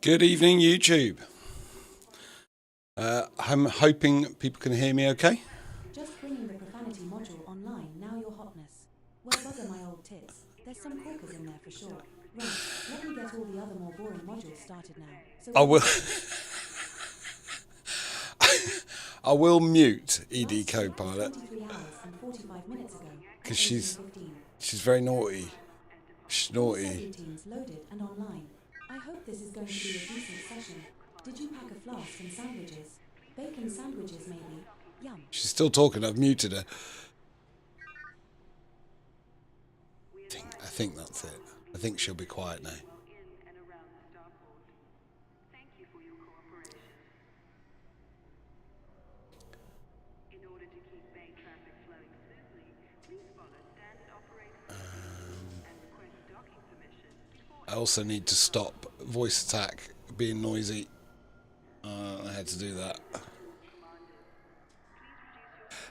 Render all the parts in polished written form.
Good evening, YouTube. I'm hoping people can hear me okay. Just bringing the profanity module online, now your hotness. Well, bugger my old tits. There's some corkers in there for sure. Right, let me get all the other more boring modules started now. So I will. I will mute ED Copilot 23 hours and 45 minutes ago. because she's very naughty. She's naughty. Routines loaded and online. I hope this is going to be a decent session. Did you pack a flask and sandwiches? Bacon sandwiches, maybe? Yum. She's still talking. I've muted her. I think that's it. I think she'll be quiet now. I also need to stop voice attack being noisy. I had to do that.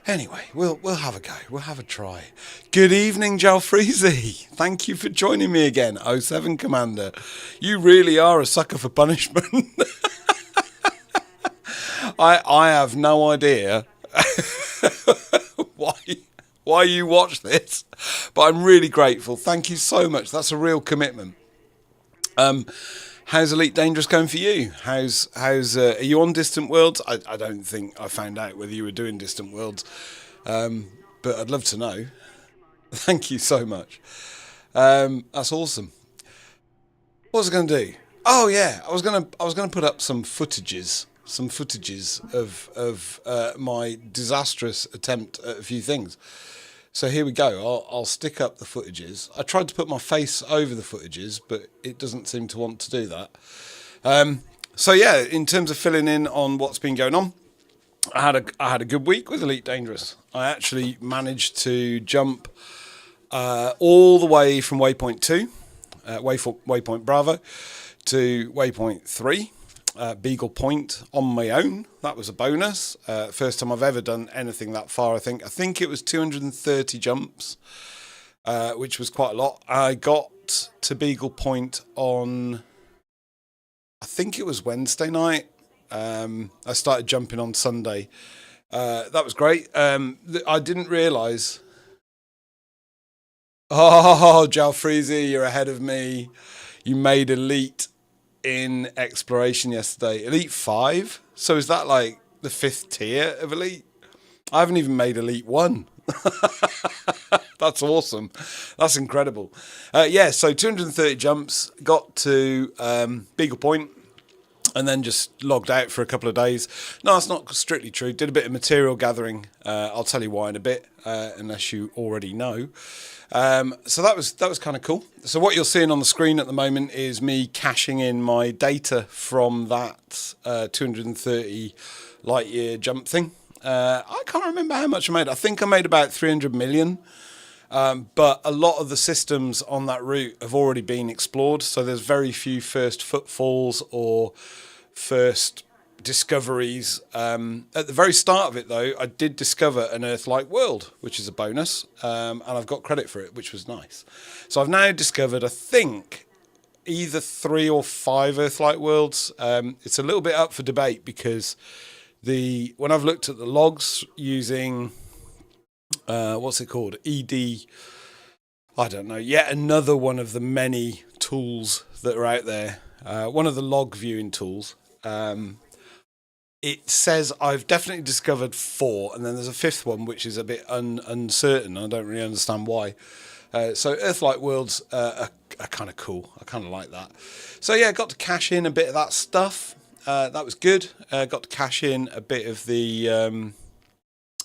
Anyway, we'll have a go. We'll have a try. Good evening, Jalfreezy. Thank you for joining me again, 07 Commander. You really are a sucker for punishment. I have no idea why you watch this, but I'm really grateful. Thank you so much. That's a real commitment. How's Elite Dangerous going for you? Are you on Distant Worlds? I don't think I found out whether you were doing Distant Worlds, but I'd love to know. Thank you so much. That's awesome. What was I going to do? Oh yeah, I was going to put up some footages of my disastrous attempt at a few things. So here we go. I'll stick up the footages. I tried to put my face over the footages, but it doesn't seem to want to do that. So yeah, in terms of filling in on what's been going on, I had a good week with Elite Dangerous. I actually managed to jump all the way from waypoint 2, waypoint Bravo, to waypoint 3. Beagle Point on my own. That was a bonus. First time I've ever done anything that far, I think. I think it was 230 jumps, which was quite a lot. I got to Beagle Point on, I think it was Wednesday night. I started jumping on Sunday. That was great. I didn't realise. Oh, Jalfreezy, you're ahead of me. You made Elite in exploration yesterday. Elite 5? So is that like the 5th tier of Elite? I haven't even made Elite 1. That's awesome. That's incredible. So 230 jumps, got to Beagle Point, and then just logged out for a couple of days. No, that's not strictly true. Did a bit of material gathering. I'll tell you why in a bit, unless you already know. So that was kind of cool. So what you're seeing on the screen at the moment is me cashing in my data from that 230 light year jump thing. I can't remember how much I made. I think I made about 300 million. But a lot of the systems on that route have already been explored. So there's very few first footfalls or first discoveries. At the very start of it, though, I did discover an Earth-like world, which is a bonus, and I've got credit for it, which was nice. So I've now discovered, I think, either 3 or 5 Earth-like worlds. It's a little bit up for debate because when I've looked at the logs using what's it called, I don't know, yet another one of the many tools that are out there, one of the log viewing tools. It says I've definitely discovered 4, and then there's a 5th one which is a bit uncertain. I don't really understand why. So Earth-like worlds are kind of cool. I kind of like that. So yeah, got to cash in a bit of that stuff. That was good. Got to cash in a bit of the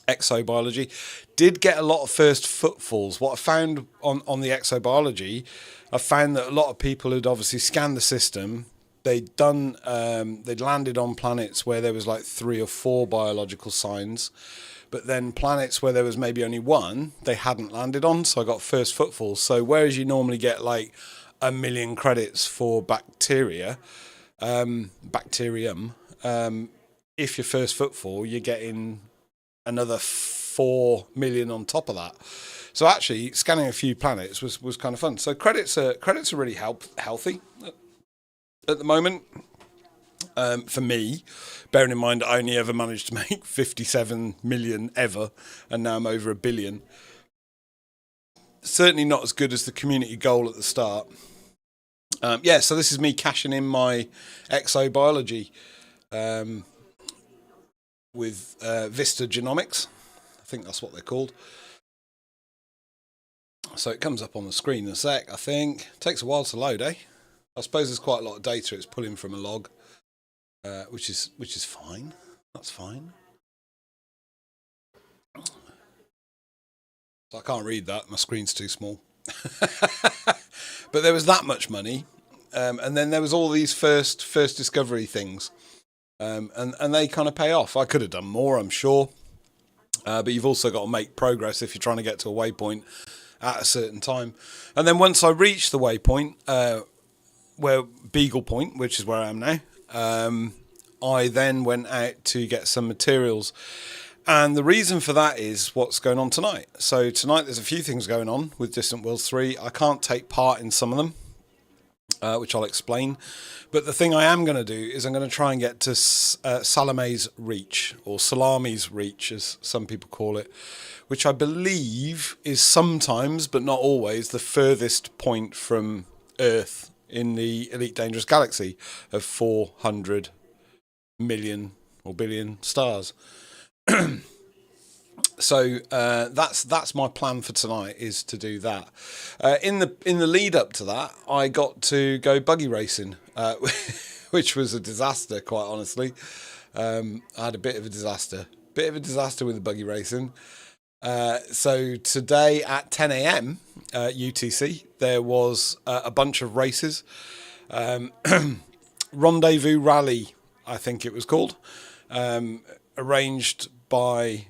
exobiology. Did get a lot of first footfalls. What I found on the exobiology, I found that a lot of people had obviously scanned the system. They'd landed on planets where there was like 3 or 4 biological signs, but then planets where there was maybe only 1, they hadn't landed on. So I got first footfalls. So whereas you normally get like 1 million credits for bacterium, if your first footfall, you're getting another 4 million on top of that. So actually, scanning a few planets was kind of fun. So credits are really healthy at the moment. For me, bearing in mind I only ever managed to make 57 million ever, and now I'm over 1 billion. Certainly not as good as the community goal at the start. So this is me cashing in my exobiology with Vista Genomics. I think that's what they're called. So it comes up on the screen in a sec, I think. Takes a while to load, eh? I suppose there's quite a lot of data it's pulling from a log, which is fine. That's fine. So I can't read that. My screen's too small. But there was that much money, and then there was all these first discovery things, and they kind of pay off. I could have done more, I'm sure, but you've also got to make progress if you're trying to get to a waypoint at a certain time. And then once I reached the waypoint, where Beagle Point, which is where I am now, I then went out to get some materials. And the reason for that is what's going on tonight. So tonight there's a few things going on with Distant Worlds 3. I can't take part in some of them, which I'll explain. But the thing I am going to do is I'm going to try and get to Salomae's Reach, or Salomae's Reach, as some people call it, which I believe is sometimes, but not always, the furthest point from Earth in the Elite Dangerous Galaxy of 400 million or billion stars. So that's my plan for tonight, is to do that. In the lead up to that, I got to go buggy racing, which was a disaster, quite honestly. I had a bit of a disaster with the buggy racing. So today at 10 a.m. UTC, there was a bunch of races. Rendezvous Rally, I think it was called, arranged by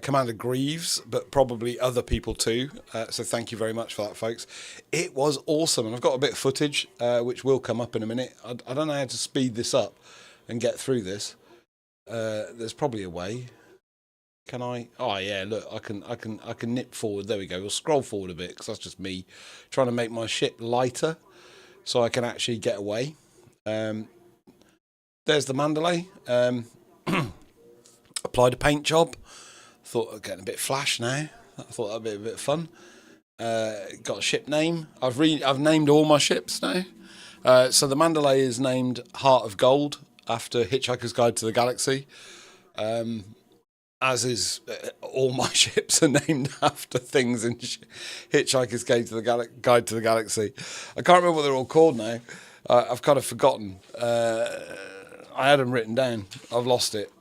Commander Greaves, but probably other people too. So thank you very much for that, folks. It was awesome, and I've got a bit of footage which will come up in a minute. I don't know how to speed this up and get through this. There's probably a way. Can I? Oh yeah, look, I can nip forward. There we go. We'll scroll forward a bit, because that's just me trying to make my ship lighter so I can actually get away. There's the Mandalay. Applied a paint job. Thought I'd get a bit flash now. I thought that'd be a bit of fun. Got a ship name. I've named all my ships now. So the Mandalay is named Heart of Gold after Hitchhiker's Guide to the Galaxy. As is all my ships are named after things in Hitchhiker's Guide to the Galaxy. I can't remember what they're all called now. I've kind of forgotten. I had them written down. I've lost it.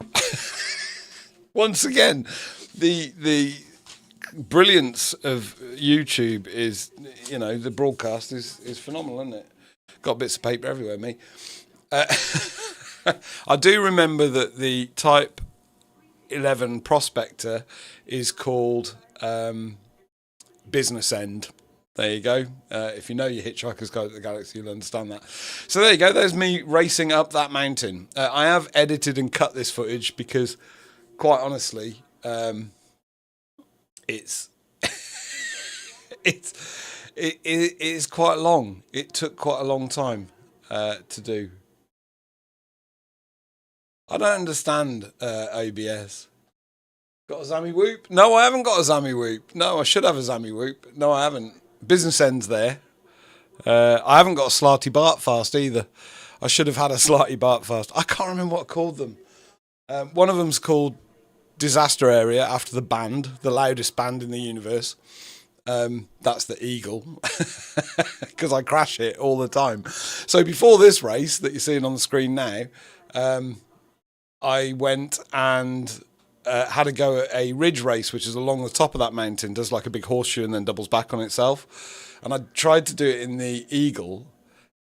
Once again, the brilliance of YouTube is, the broadcast is phenomenal, isn't it? Got bits of paper everywhere, me. I do remember that the Type 11 Prospector is called Business End. There you go. If you know your Hitchhiker's Guide to the Galaxy, you'll understand that. So there you go. There's me racing up that mountain. I have edited and cut this footage because, quite honestly, it's it is quite long. It took quite a long time to do. I don't understand OBS. Got a Zammy Whoop? No, I haven't got a Zammy Whoop. No, I should have a Zammy Whoop. No, I haven't. Business End's there. I haven't got a Slarty Bart Fast either. I should have had a Slarty Bart Fast. I can't remember what I called them. One of them's called Disaster Area after the band, the loudest band in the universe. That's the Eagle, because I crash it all the time. So before this race that you're seeing on the screen now, I went and had a go at a ridge race, which is along the top of that mountain, does like a big horseshoe and then doubles back on itself. And I tried to do it in the Eagle,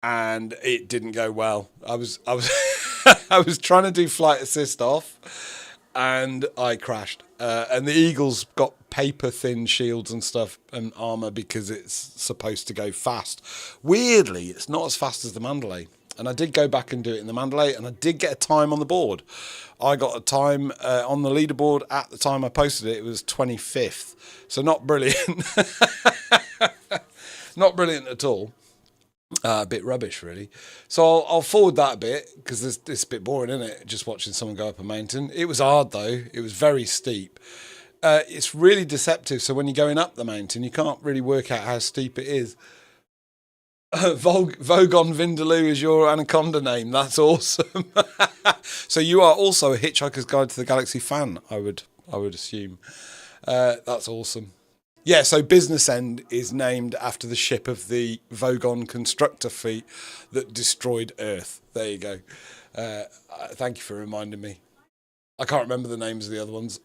and it didn't go well. I was I was trying to do flight assist off, and I crashed. And the Eagle's got paper thin shields and stuff and armor because it's supposed to go fast. Weirdly, it's not as fast as the Mandalay. And I did go back and do it in the Mandalay, and I did get a time on the board. I got a time on the leaderboard at the time I posted it. It was 25th, so not brilliant. Not brilliant at all. A bit rubbish, really. So I'll forward that a bit because it's a bit boring, isn't it? Just watching someone go up a mountain. It was hard though. It was very steep. It's really deceptive. So when you're going up the mountain, you can't really work out how steep it is. Vogon Vindaloo is your anaconda name. That's awesome. So you are also a Hitchhiker's Guide to the Galaxy fan, I would assume. That's awesome. Yeah, so Business End is named after the ship of the Vogon constructor fleet that destroyed Earth. There you go. Thank you for reminding me. I can't remember the names of the other ones.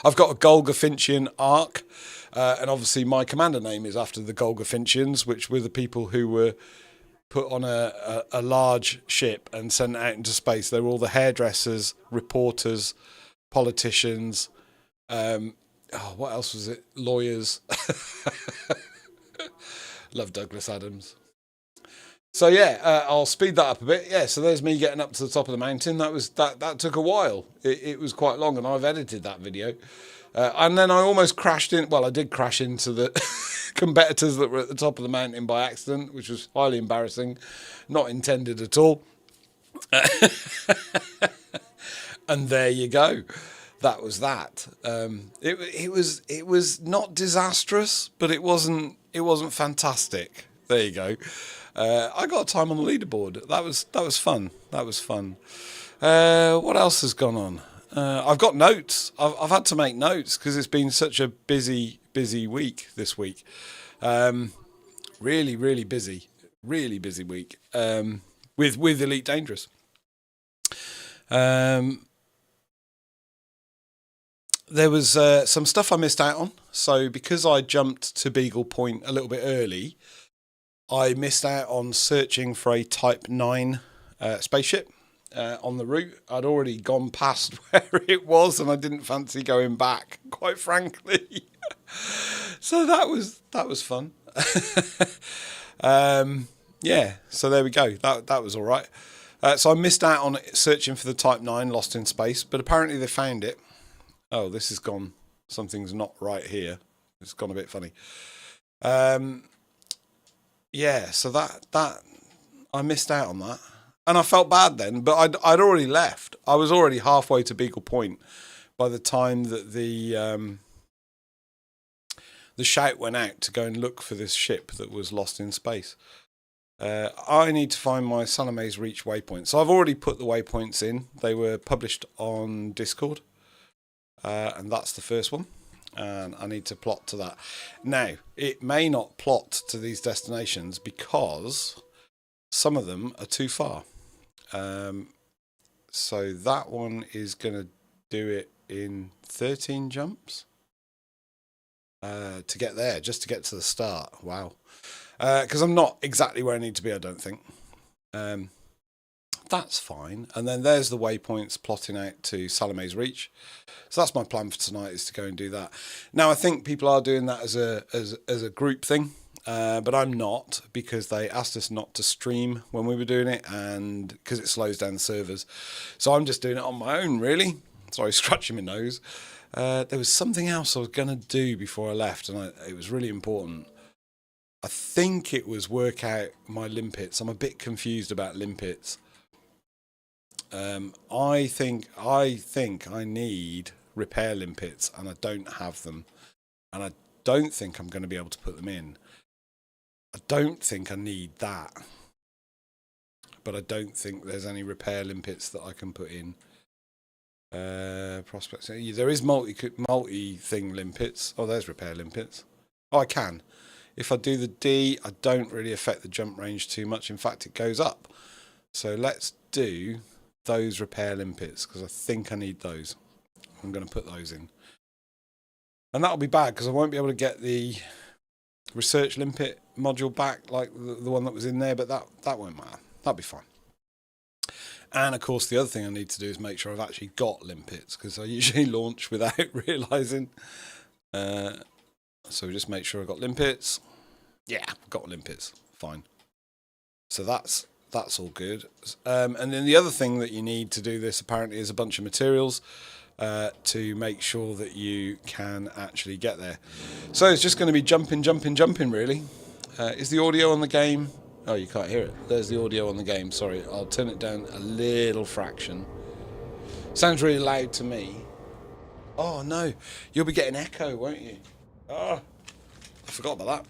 I've got a Golgothinchian Ark, and obviously my commander name is after the Golgothinchians, which were the people who were put on a large ship and sent out into space. They were all the hairdressers, reporters, politicians, what else was it? Lawyers. Love Douglas Adams. So yeah, I'll speed that up a bit. Yeah, so there's me getting up to the top of the mountain. That took a while. It was quite long, and I've edited that video. And then I almost crashed in. Well, I did crash into the competitors that were at the top of the mountain by accident, which was highly embarrassing. Not intended at all. And there you go. That was that. It was not disastrous, but it wasn't fantastic. There you go. I got a time on the leaderboard. That was fun. That was fun. What else has gone on? I've got notes. I've had to make notes because it's been such a busy week this week. Really busy. Really busy week. With Elite Dangerous. There was some stuff I missed out on. So because I jumped to Beagle Point a little bit early, I missed out on searching for a Type 9 spaceship on the route. I'd already gone past where it was, and I didn't fancy going back, quite frankly. So that was fun. Yeah, so there we go. That was all right. So I missed out on searching for the Type 9 lost in space, but apparently they found it. Oh, this has gone. Something's not right here. It's gone a bit funny. Yeah, so that I missed out on that, and I felt bad then. But I'd already left. I was already halfway to Beagle Point by the time that the shout went out to go and look for this ship that was lost in space. I need to find my Salomae's Reach waypoint. So I've already put the waypoints in. They were published on Discord, and that's the first one. And I need to plot to that. Now, it may not plot to these destinations because some of them are too far. So that one is going to do it in 13 jumps to get there, just to get to the start. Wow. Because I'm not exactly where I need to be, I don't think. That's fine. And then there's the waypoints plotting out to Salomae's Reach. So that's my plan for tonight, is to go and do that. Now, I think people are doing that as a group thing, but I'm not, because they asked us not to stream when we were doing it, and because it slows down the servers. So I'm just doing it on my own, really. Sorry, scratching my nose. There was something else I was going to do before I left, and it was really important. I think it was work out my limpets. I'm a bit confused about limpets. I think I need repair limpets, and I don't have them, and I don't think I'm going to be able to put them in. I don't think I need that. But I don't think there's any repair limpets that I can put in. Prospects. There is multi-thing limpets. Oh, there's repair limpets. Oh, I can. If I do the D, I don't really affect the jump range too much. In fact, it goes up. So let's do those repair limpets, because I think I need those. I'm going to put those in. And that'll be bad, because I won't be able to get the research limpet module back, like the one that was in there, but that won't matter. That'll be fine. And of course, the other thing I need to do is make sure I've actually got limpets, because I usually launch without realising. So just make sure I've got limpets. Yeah, I've got limpets. Fine. So that's all good. And then the other thing that you need to do this apparently is a bunch of materials to make sure that you can actually get there. So it's just going to be jumping really. Is the audio on the game? Oh, you can't hear it. There's the audio on the game. Sorry, I'll turn it down a little fraction. Sounds really loud to me. Oh no, you'll be getting echo, won't you? Oh, I forgot about that.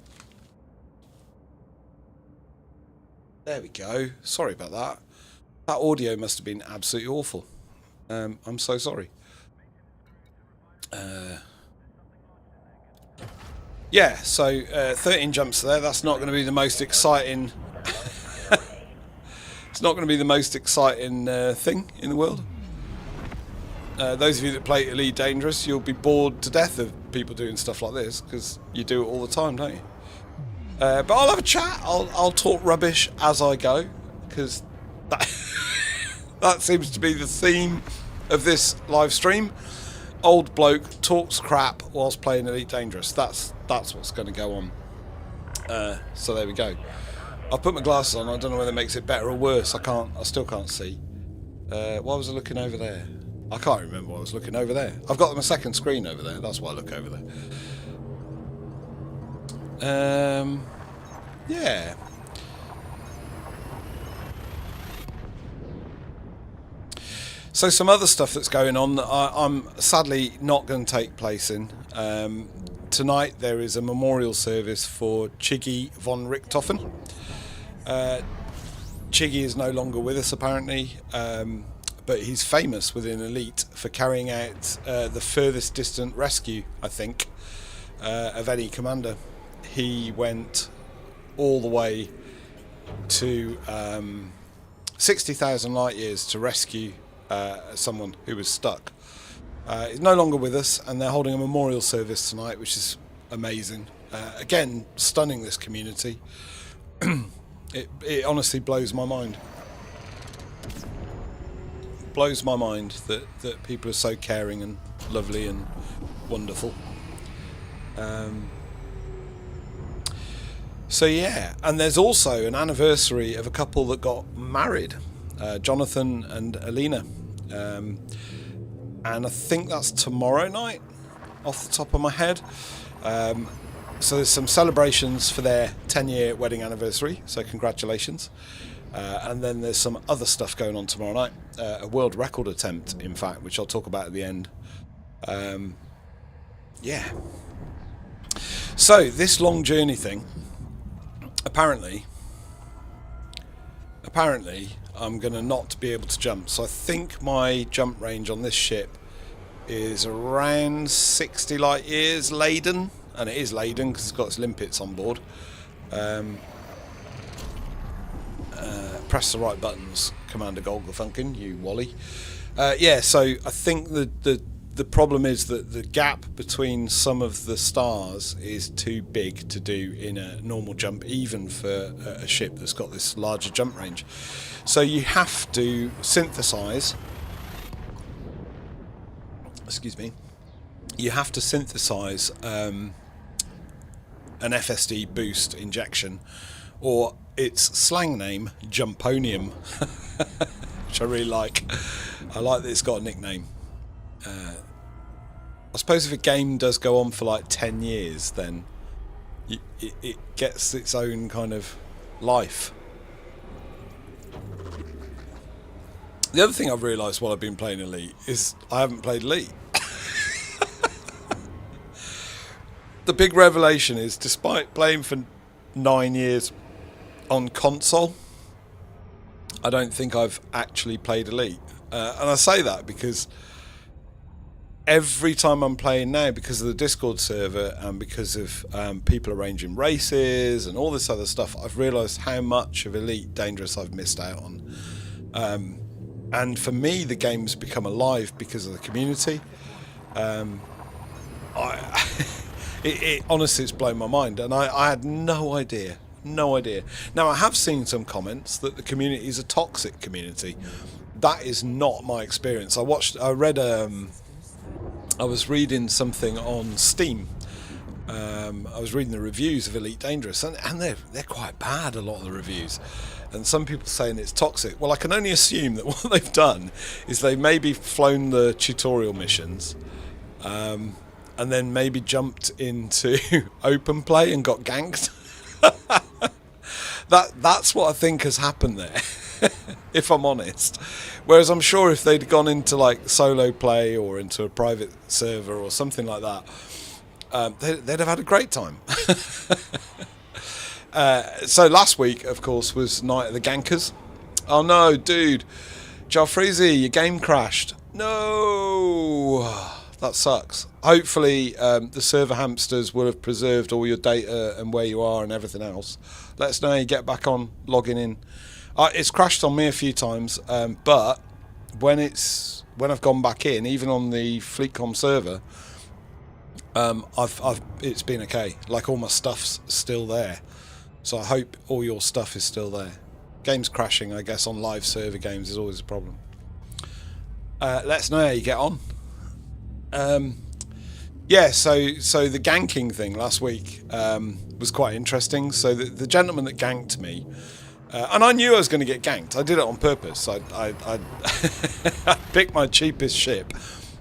There we go. Sorry about that. That audio must have been absolutely awful. I'm so sorry. Yeah, so 13 jumps there. That's not going to be the most exciting. It's not going to be the most exciting thing in the world. Those of you that play Elite Dangerous, you'll be bored to death of people doing stuff like this, because you do it all the time, don't you? But I'll have a chat. I'll talk rubbish as I go, because that seems to be the theme of this live stream. Old bloke talks crap whilst playing Elite Dangerous. That's what's going to go on. So there we go. I've put my glasses on. I don't know whether it makes it better or worse. I still can't see. Why was I looking over there? I can't remember why I was looking over there. I've got my second screen over there. That's why I look over there. Yeah. So some other stuff that's going on that I'm sadly not going to take place in. Tonight there is a memorial service for Chiggy von Richthofen. Chiggy is no longer with us apparently, but he's famous within Elite for carrying out the furthest distant rescue, I think, of any commander. He went all the way to 60,000 light years to rescue someone who was stuck. He's no longer with us, and they're holding a memorial service tonight, which is amazing. Again, stunning, this community. It honestly blows my mind. Blows my mind that people are so caring and lovely and wonderful. So yeah, and there's also an anniversary of a couple that got married, Jonathan and Alina, and I think that's tomorrow night, off the top of my head. So there's some celebrations for their 10-year wedding anniversary, so congratulations. And then there's some other stuff going on tomorrow night, a world record attempt, in fact, which I'll talk about at the end. Yeah. So this long journey thing, apparently I'm going to not be able to jump. So I think my jump range on this ship is around 60 light years laden, and it is laden because it's got its limpets on board. Press the right buttons, Commander Golgafunkin, you Wally. Yeah, so I think the problem is that the gap between some of the stars is too big to do in a normal jump, even for a ship that's got this larger jump range. So you have to synthesize. Excuse me. You have to synthesize an FSD boost injection, or its slang name, Jumponium, which I really like. I like that it's got a nickname. I suppose if a game does go on for like 10 years, then it gets its own kind of life. The other thing I've realised while I've been playing Elite is I haven't played Elite. The big revelation is, despite playing for 9 years on console, I don't think I've actually played Elite. And I say that because every time I'm playing now, because of the Discord server and because of people arranging races and all this other stuff, I've realised how much of Elite Dangerous I've missed out on. And for me, the game's become alive because of the community. It honestly, it's blown my mind, and I had no idea. No idea. Now, I have seen some comments that the community is a toxic community. That is not my experience. I was reading something on Steam. I was reading the reviews of Elite Dangerous, and they're quite bad, a lot of the reviews. And some people saying it's toxic. Well, I can only assume that what they've done is they've maybe flown the tutorial missions, and then maybe jumped into open play and got ganked. That's what I think has happened there, if I'm honest. Whereas I'm sure if they'd gone into like solo play or into a private server or something like that, they'd have had a great time. So last week, of course, was Night of the Gankers. Oh no, dude, Jalfreezy, your game crashed. No, that sucks. Hopefully, the server hamsters will have preserved all your data and where you are and everything else. Let us know how you get back on logging in. It's crashed on me a few times, but when I've gone back in, even on the FleetCom server, it's been okay. Like all my stuff's still there, so I hope all your stuff is still there. Games crashing, I guess, on live server games is always a problem. Let us know how you get on. Yeah, so the ganking thing last week was quite interesting. So the gentleman that ganked me, and I knew I was going to get ganked. I did it on purpose. I I picked my cheapest ship,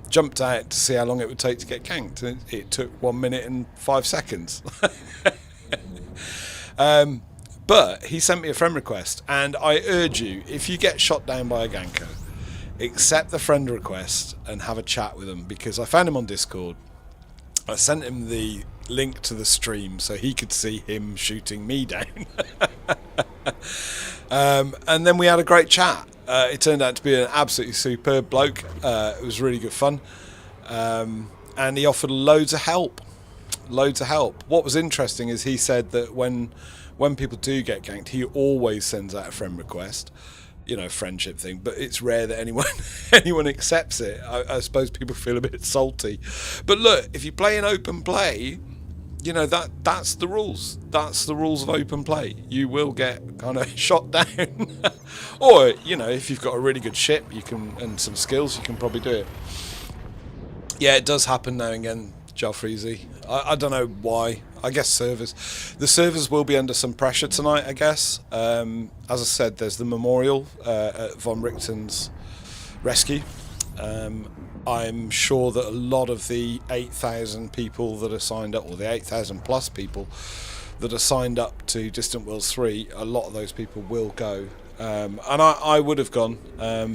jumped out to see how long it would take to get ganked. And it took 1 minute and 5 seconds. But he sent me a friend request, and I urge you, if you get shot down by a ganker, accept the friend request and have a chat with him, because I found him on Discord. I sent him the link to the stream so he could see him shooting me down. And then we had a great chat. It turned out to be an absolutely superb bloke. It was really good fun. And he offered loads of help. What was interesting is he said that when people do get ganked, he always sends out a friend request. Friendship thing, but it's rare that anyone accepts it. I suppose people feel a bit salty, but look, if you play in open play, that's the rules. That's the rules of open play. You will get kind of shot down, or if you've got a really good ship, you can, and some skills, you can probably do it. Yeah, it does happen now and again, Jalfreezy. I don't know why. I guess the servers will be under some pressure tonight, I guess. As I said, there's the memorial at Von Richten's rescue. I'm sure that a lot of the 8,000 people that are signed up, or the 8,000 plus people that are signed up to Distant Worlds 3, a lot of those people will go. And I would have gone,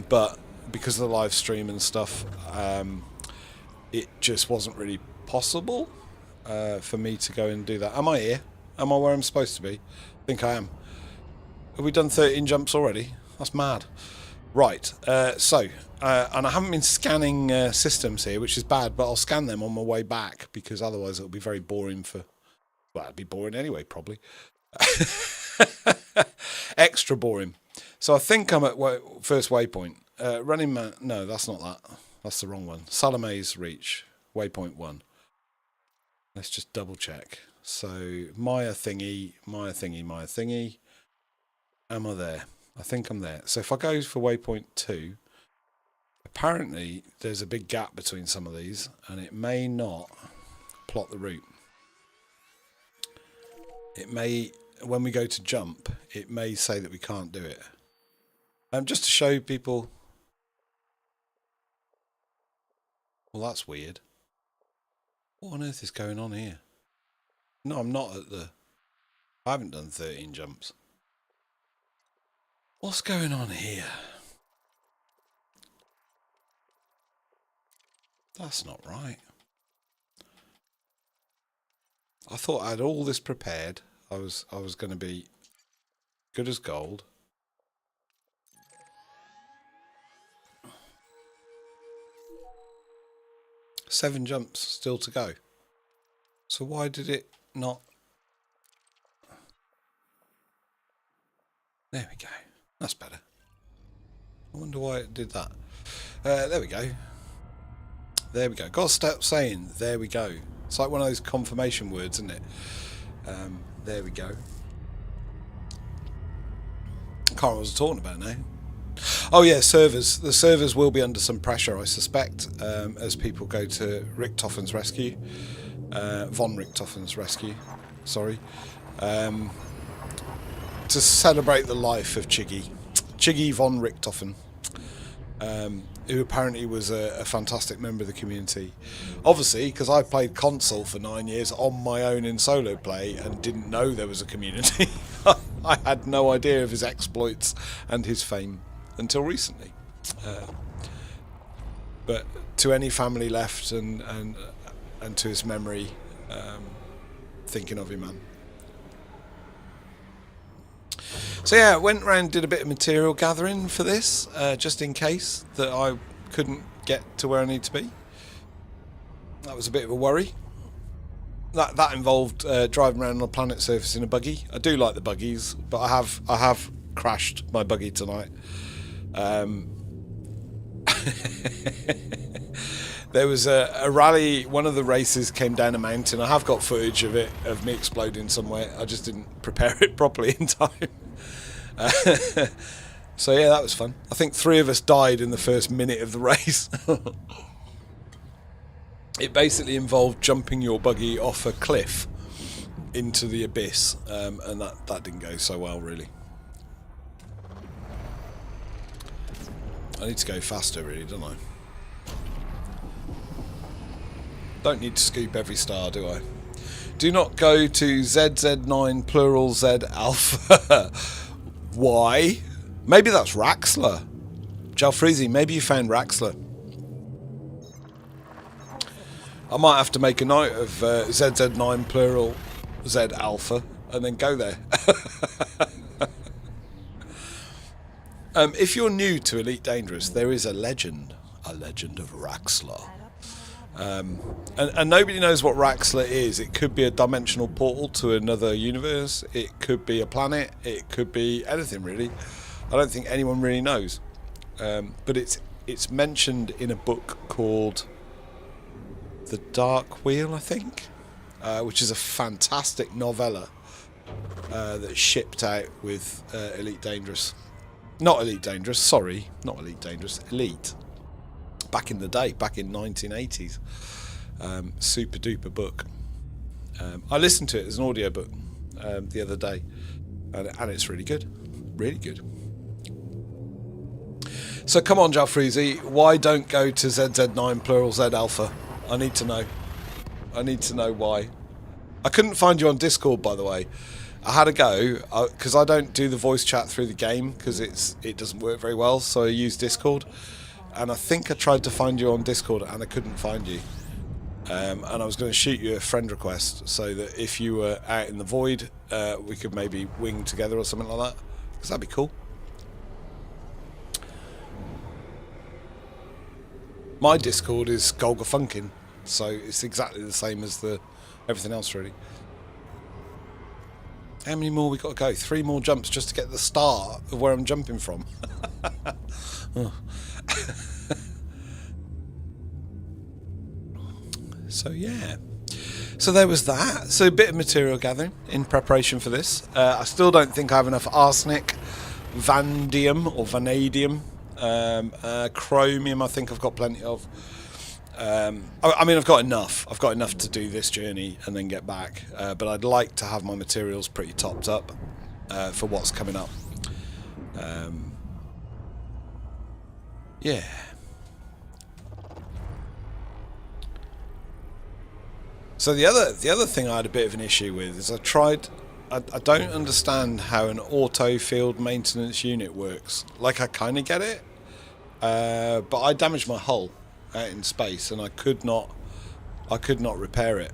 but because of the live stream and stuff, it just wasn't really possible for me to go and do that. Am I here? Am I where I'm supposed to be? I think I am. Have we done 13 jumps already? That's mad. Right, and I haven't been scanning systems here, which is bad, but I'll scan them on my way back, because otherwise it'll be very boring it'd be boring anyway, probably. Extra boring. So I think I'm at first waypoint. Running man, no, that's not that. That's the wrong one. Salomae's Reach, waypoint 1. Let's just double check. So Maya thingy. Am I there? I think I'm there. So if I go for waypoint 2, apparently there's a big gap between some of these, and it may not plot the route. It may, when we go to jump, it may say that we can't do it. Just to show people. Well, that's weird. What on earth is going on here? No, I'm not I haven't done 13 jumps. What's going on here? That's not right. I thought I had all this prepared. I was going to be good as gold. Seven jumps still to go. So why did it not? There we go. That's better. I wonder why it did that. There we go. There we go. Gotta stop saying there we go. It's like one of those confirmation words, isn't it? There we go. Can't remember what I was talking about now. Oh yeah, servers. The servers will be under some pressure, I suspect, as people go to Richtofen's rescue. Von Richthofen's rescue. Sorry. To celebrate the life of Chiggy von Richthofen, who apparently was a fantastic member of the community. Obviously, because I played console for 9 years on my own in solo play and didn't know there was a community. I had no idea of his exploits and his fame until recently. But to any family left and to his memory, thinking of him, man. So yeah, went around, did a bit of material gathering for this, just in case that I couldn't get to where I need to be. That was a bit of a worry. That involved driving around on a planet surface in a buggy. I do like the buggies, but I have crashed my buggy tonight. There was a rally. One of the races came down a mountain. I have got footage of it, of me exploding somewhere. I just didn't prepare it properly in time. So yeah, that was fun. I think 3 of us died in the first minute of the race. It basically involved jumping your buggy off a cliff into the abyss, and that didn't go so well, really. I need to go faster, really, don't I? Don't need to scoop every star, do I? Do not go to ZZ9 plural Z alpha. Why? Maybe that's Raxler. Jalfreezy, maybe you found Raxler. I might have to make a note of ZZ9 plural Z alpha and then go there. If you're new to Elite Dangerous, there is a legend of Raxler. And nobody knows what Raxler is. It could be a dimensional portal to another universe. It could be a planet. It could be anything, really. I don't think anyone really knows. But it's mentioned in a book called The Dark Wheel, I think, which is a fantastic novella that's shipped out with Elite Dangerous. Not Elite Dangerous, sorry. Not Elite Dangerous, Elite. Back in the day, back in 1980s. Super duper book. I listened to it as an audiobook the other day, and it's really good. Really good. So come on, Jalfreezy, why don't go to ZZ9 plural Z alpha? I need to know. I need to know why. I couldn't find you on Discord, by the way. I had a go because I don't do the voice chat through the game because it doesn't work very well, so I use Discord. And I think I tried to find you on Discord and I couldn't find you. And I was going to shoot you a friend request so that if you were out in the void, we could maybe wing together or something like that. Because that'd be cool. My Discord is Golga Funkin', so it's exactly the same as everything else, really. How many more we got to go? 3 more jumps just to get the start of where I'm jumping from. Oh. So yeah, so there was that. So a bit of material gathering in preparation for this. I still don't think I have enough arsenic, vanadium or vanadium, chromium. I think I've got plenty of. I mean, I've got enough. I've got enough to do this journey and then get back. But I'd like to have my materials pretty topped up for what's coming up. Yeah. So the other thing I had a bit of an issue with is I don't understand how an auto field maintenance unit works. Like, I kind of get it, but I damaged my hull out in space and I could not repair it.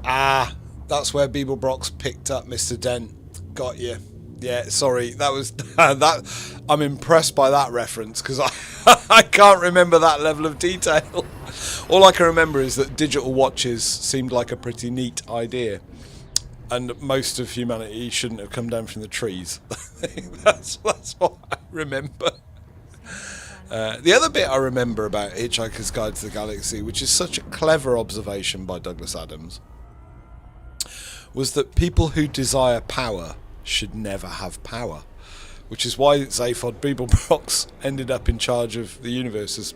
Ah, that's where Beeblebrox picked up Mr. Dent. Got you. Yeah, sorry, that was that. I'm impressed by that reference because I can't remember that level of detail. All I can remember is that digital watches seemed like a pretty neat idea, and most of humanity shouldn't have come down from the trees. that's what I remember. The other bit I remember about Hitchhiker's Guide to the Galaxy, which is such a clever observation by Douglas Adams, was that people who desire power should never have power, which is why Zaphod Beeblebrox ended up in charge of the universe as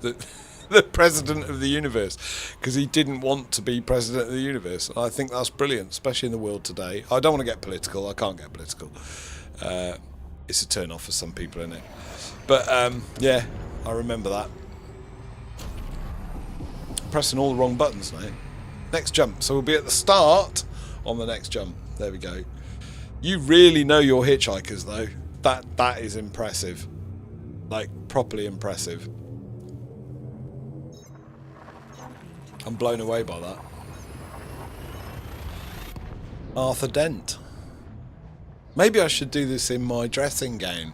the president of the universe, because he didn't want to be president of the universe. And I think that's brilliant, especially in the world today. I don't want to get political. I can't get political. It's a turn off for some people, isn't it? But yeah, I remember that. I'm pressing all the wrong buttons now. Next jump. So we'll be at the start on the next jump. There we go. You really know your hitchhikers, though. That is impressive. Like, properly impressive. I'm blown away by that. Arthur Dent. Maybe I should do this in my dressing gown,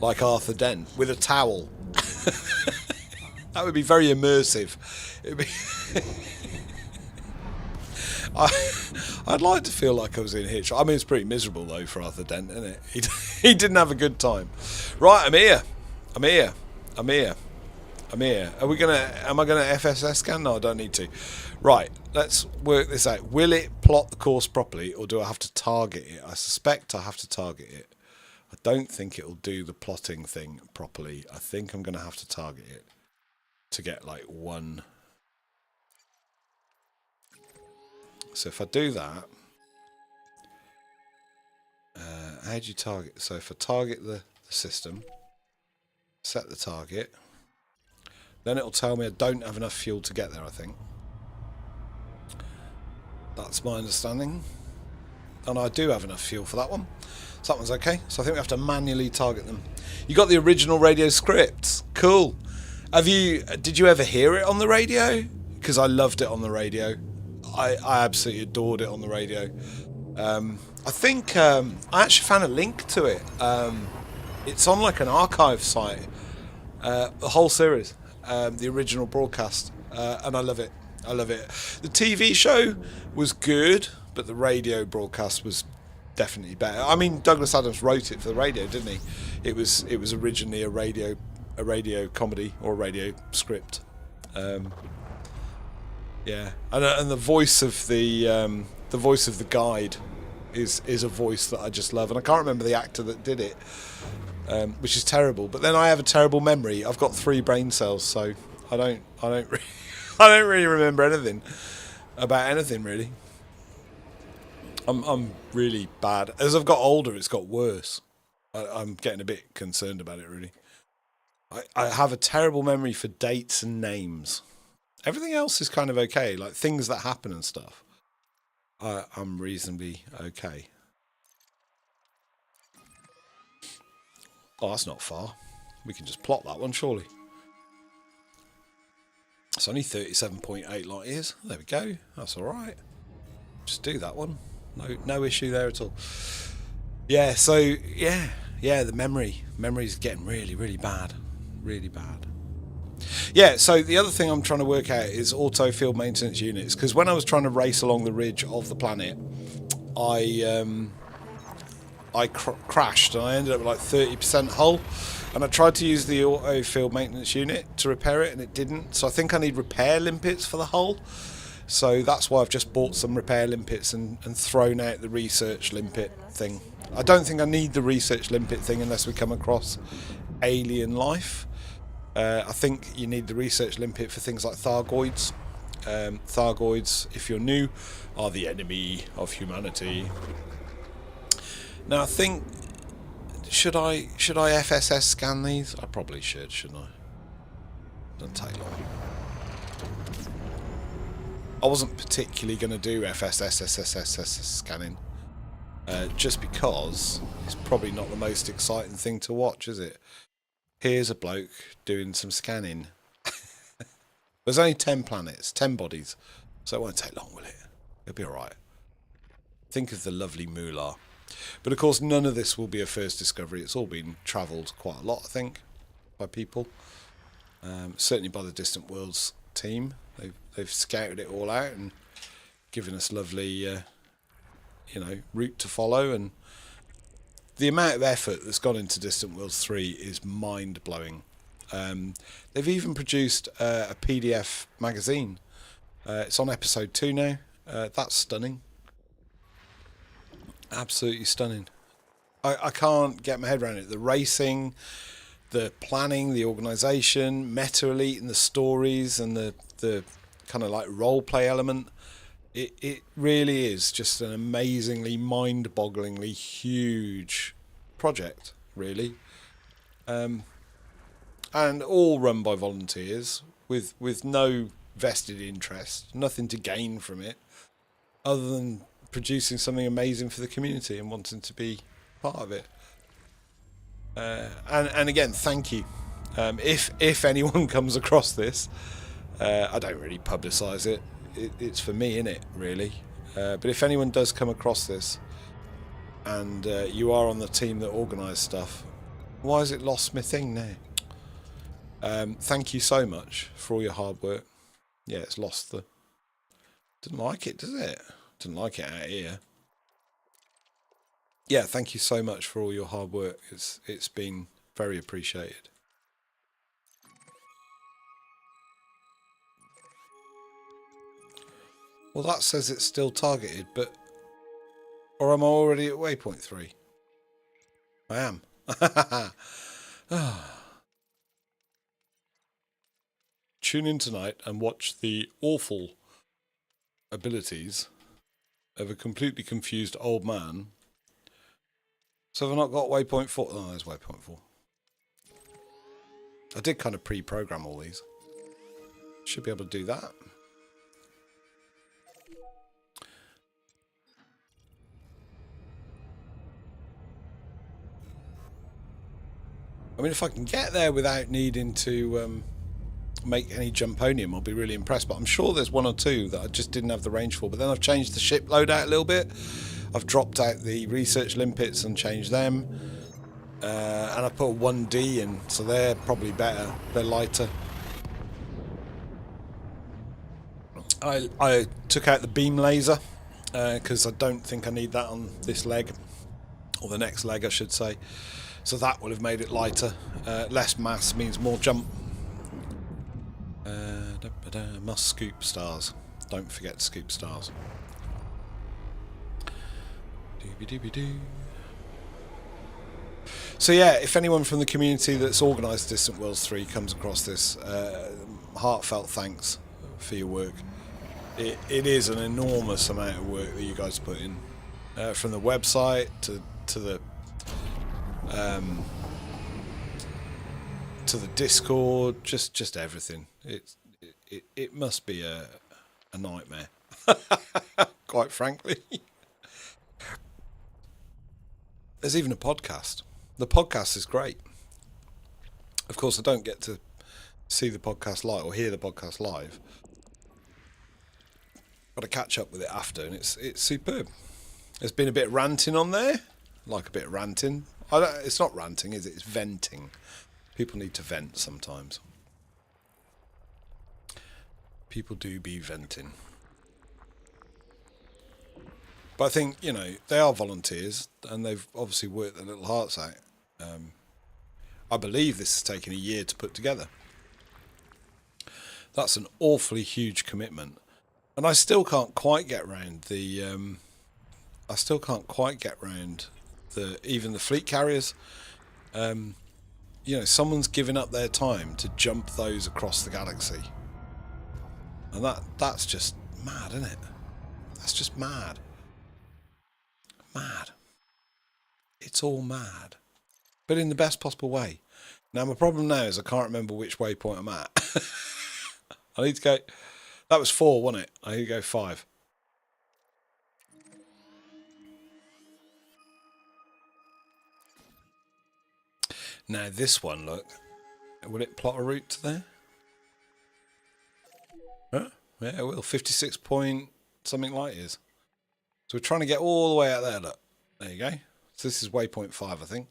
like Arthur Dent, with a towel. That would be very immersive. It'd be I'd like to feel like I was in Hitch. I mean, it's pretty miserable though for Arthur Dent, isn't it? He didn't have a good time. Right, I'm here. I'm here. I'm here. I'm here. Am I gonna FSS scan? No, I don't need to. Right, let's work this out. Will it plot the course properly, or do I have to target it? I suspect I have to target it. I don't think it'll do the plotting thing properly. I think I'm gonna have to target it to get like one. So if I do that, how do you target? So if I target the system, set the target, then it'll tell me I don't have enough fuel to get there, I think. That's my understanding. And I do have enough fuel for that one. So that one's okay. So I think we have to manually target them. You got the original radio scripts. Cool. Did you ever hear it on the radio? Because I loved it on the radio. I absolutely adored it on the radio. I think I actually found a link to it. It's on like an archive site. The whole series, the original broadcast, and I love it. I love it. The TV show was good, but the radio broadcast was definitely better. I mean, Douglas Adams wrote it for the radio, didn't he? It was originally a radio comedy or a radio script. Yeah, and the voice of the guide is a voice that I just love, and I can't remember the actor that did it, which is terrible. But then I have a terrible memory. I've got 3 brain cells, so I don't really remember anything about anything really. I'm really bad. As I've got older, it's got worse. I'm getting a bit concerned about it really. I have a terrible memory for dates and names. Everything else is kind of okay, like things that happen and stuff. I'm reasonably okay. Oh, that's not far. We can just plot that one, surely. It's only 37.8 light years. There we go. That's all right. Just do that one. No issue there at all. Yeah. So yeah. The memory's getting really, really bad. Really bad. Yeah, so the other thing I'm trying to work out is auto field maintenance units, because when I was trying to race along the ridge of the planet, I crashed and I ended up with like 30% hull, and I tried to use the auto field maintenance unit to repair it and it didn't, so I think I need repair limpets for the hull. So that's why I've just bought some repair limpets and thrown out the research limpet thing. I don't think I need the research limpet thing unless we come across alien life. I think you need the research limpet for things like Thargoids. Thargoids, if you're new, are the enemy of humanity. Now I think, should I FSS scan these? I probably should, shouldn't I? Doesn't take long. I wasn't particularly going to do FSS scanning, just because it's probably not the most exciting thing to watch, is it? Here's a bloke doing some scanning. There's only 10 planets, 10 bodies, so it won't take long, will it? It'll be all right. Think of the lovely moolah. But of course, none of this will be a first discovery. It's all been travelled quite a lot, I think, by people. Certainly by the Distant Worlds team. They've scouted it all out and given us lovely, route to follow. And the amount of effort that's gone into Distant Worlds 3 is mind-blowing. They've even produced a PDF magazine. It's on episode 2 now. That's stunning. Absolutely stunning. I can't get my head around it. The racing, the planning, the organisation, Meta Elite and the stories and the kind of like role play element. It really is just an amazingly, mind-bogglingly huge project, really. And all run by volunteers with no vested interest, nothing to gain from it other than producing something amazing for the community and wanting to be part of it. And again, thank you. If anyone comes across this, I don't really publicise it. It's for me, innit, really. But if anyone does come across this and you are on the team that organise stuff, why has it lost my thing now? Thank you so much for all your hard work. Yeah, it's lost the... Didn't like it, does it? Didn't like it out here. Yeah, thank you so much for all your hard work. It's been very appreciated. Well, that says it's still targeted, but... Or am I already at waypoint 3? I am. Tune in tonight and watch the awful abilities of a completely confused old man. So have I not got waypoint 4? Oh, there's waypoint 4. I did kind of pre-program all these. Should be able to do that. I mean, if I can get there without needing to make any jumponium, I'll be really impressed. But I'm sure there's one or two that I just didn't have the range for. But then I've changed the ship loadout a little bit. I've dropped out the research limpets and changed them. And I put a 1D in, so they're probably better. They're lighter. I took out the beam laser because I don't think I need that on this leg. Or the next leg, I should say. So that would have made it lighter. Less mass means more jump. Must scoop stars. Don't forget to scoop stars. Doobie-doobie-doo. So yeah, if anyone from the community that's organised Distant Worlds 3 comes across this, heartfelt thanks for your work. It is an enormous amount of work that you guys put in. From the website to the Discord, just everything. It must be a nightmare, quite frankly. There's even a podcast. The podcast is great. Of course, I don't get to see the podcast live or hear the podcast live, but I catch up with it after, and it's superb. There's been a bit of ranting on there, like a bit of ranting. It's not ranting, is it? It's venting. People need to vent sometimes. People do be venting. But I think, they are volunteers and they've obviously worked their little hearts out. I believe this has taken a year to put together. That's an awfully huge commitment. And I still can't quite get round even the fleet carriers. Someone's given up their time to jump those across the galaxy. And that's just mad, isn't it? That's just mad. Mad. It's all mad. But in the best possible way. Now, my problem now is I can't remember which waypoint I'm at. I need to go... That was 4, wasn't it? I need to go 5. Now, this one, look. Will it plot a route to there? Huh? Yeah, it will. 56.7 something light years. So we're trying to get all the way out there. Look, there you go. So this is waypoint 5, I think,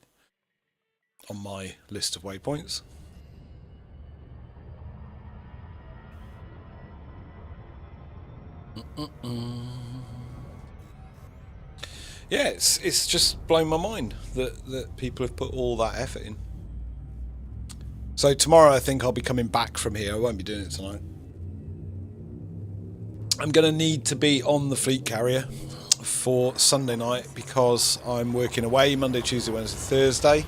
on my list of waypoints. Yeah, it's just blown my mind that people have put all that effort in. So tomorrow I think I'll be coming back from here. I won't be doing it tonight. I'm going to need to be on the fleet carrier for Sunday night because I'm working away Monday, Tuesday, Wednesday, Thursday.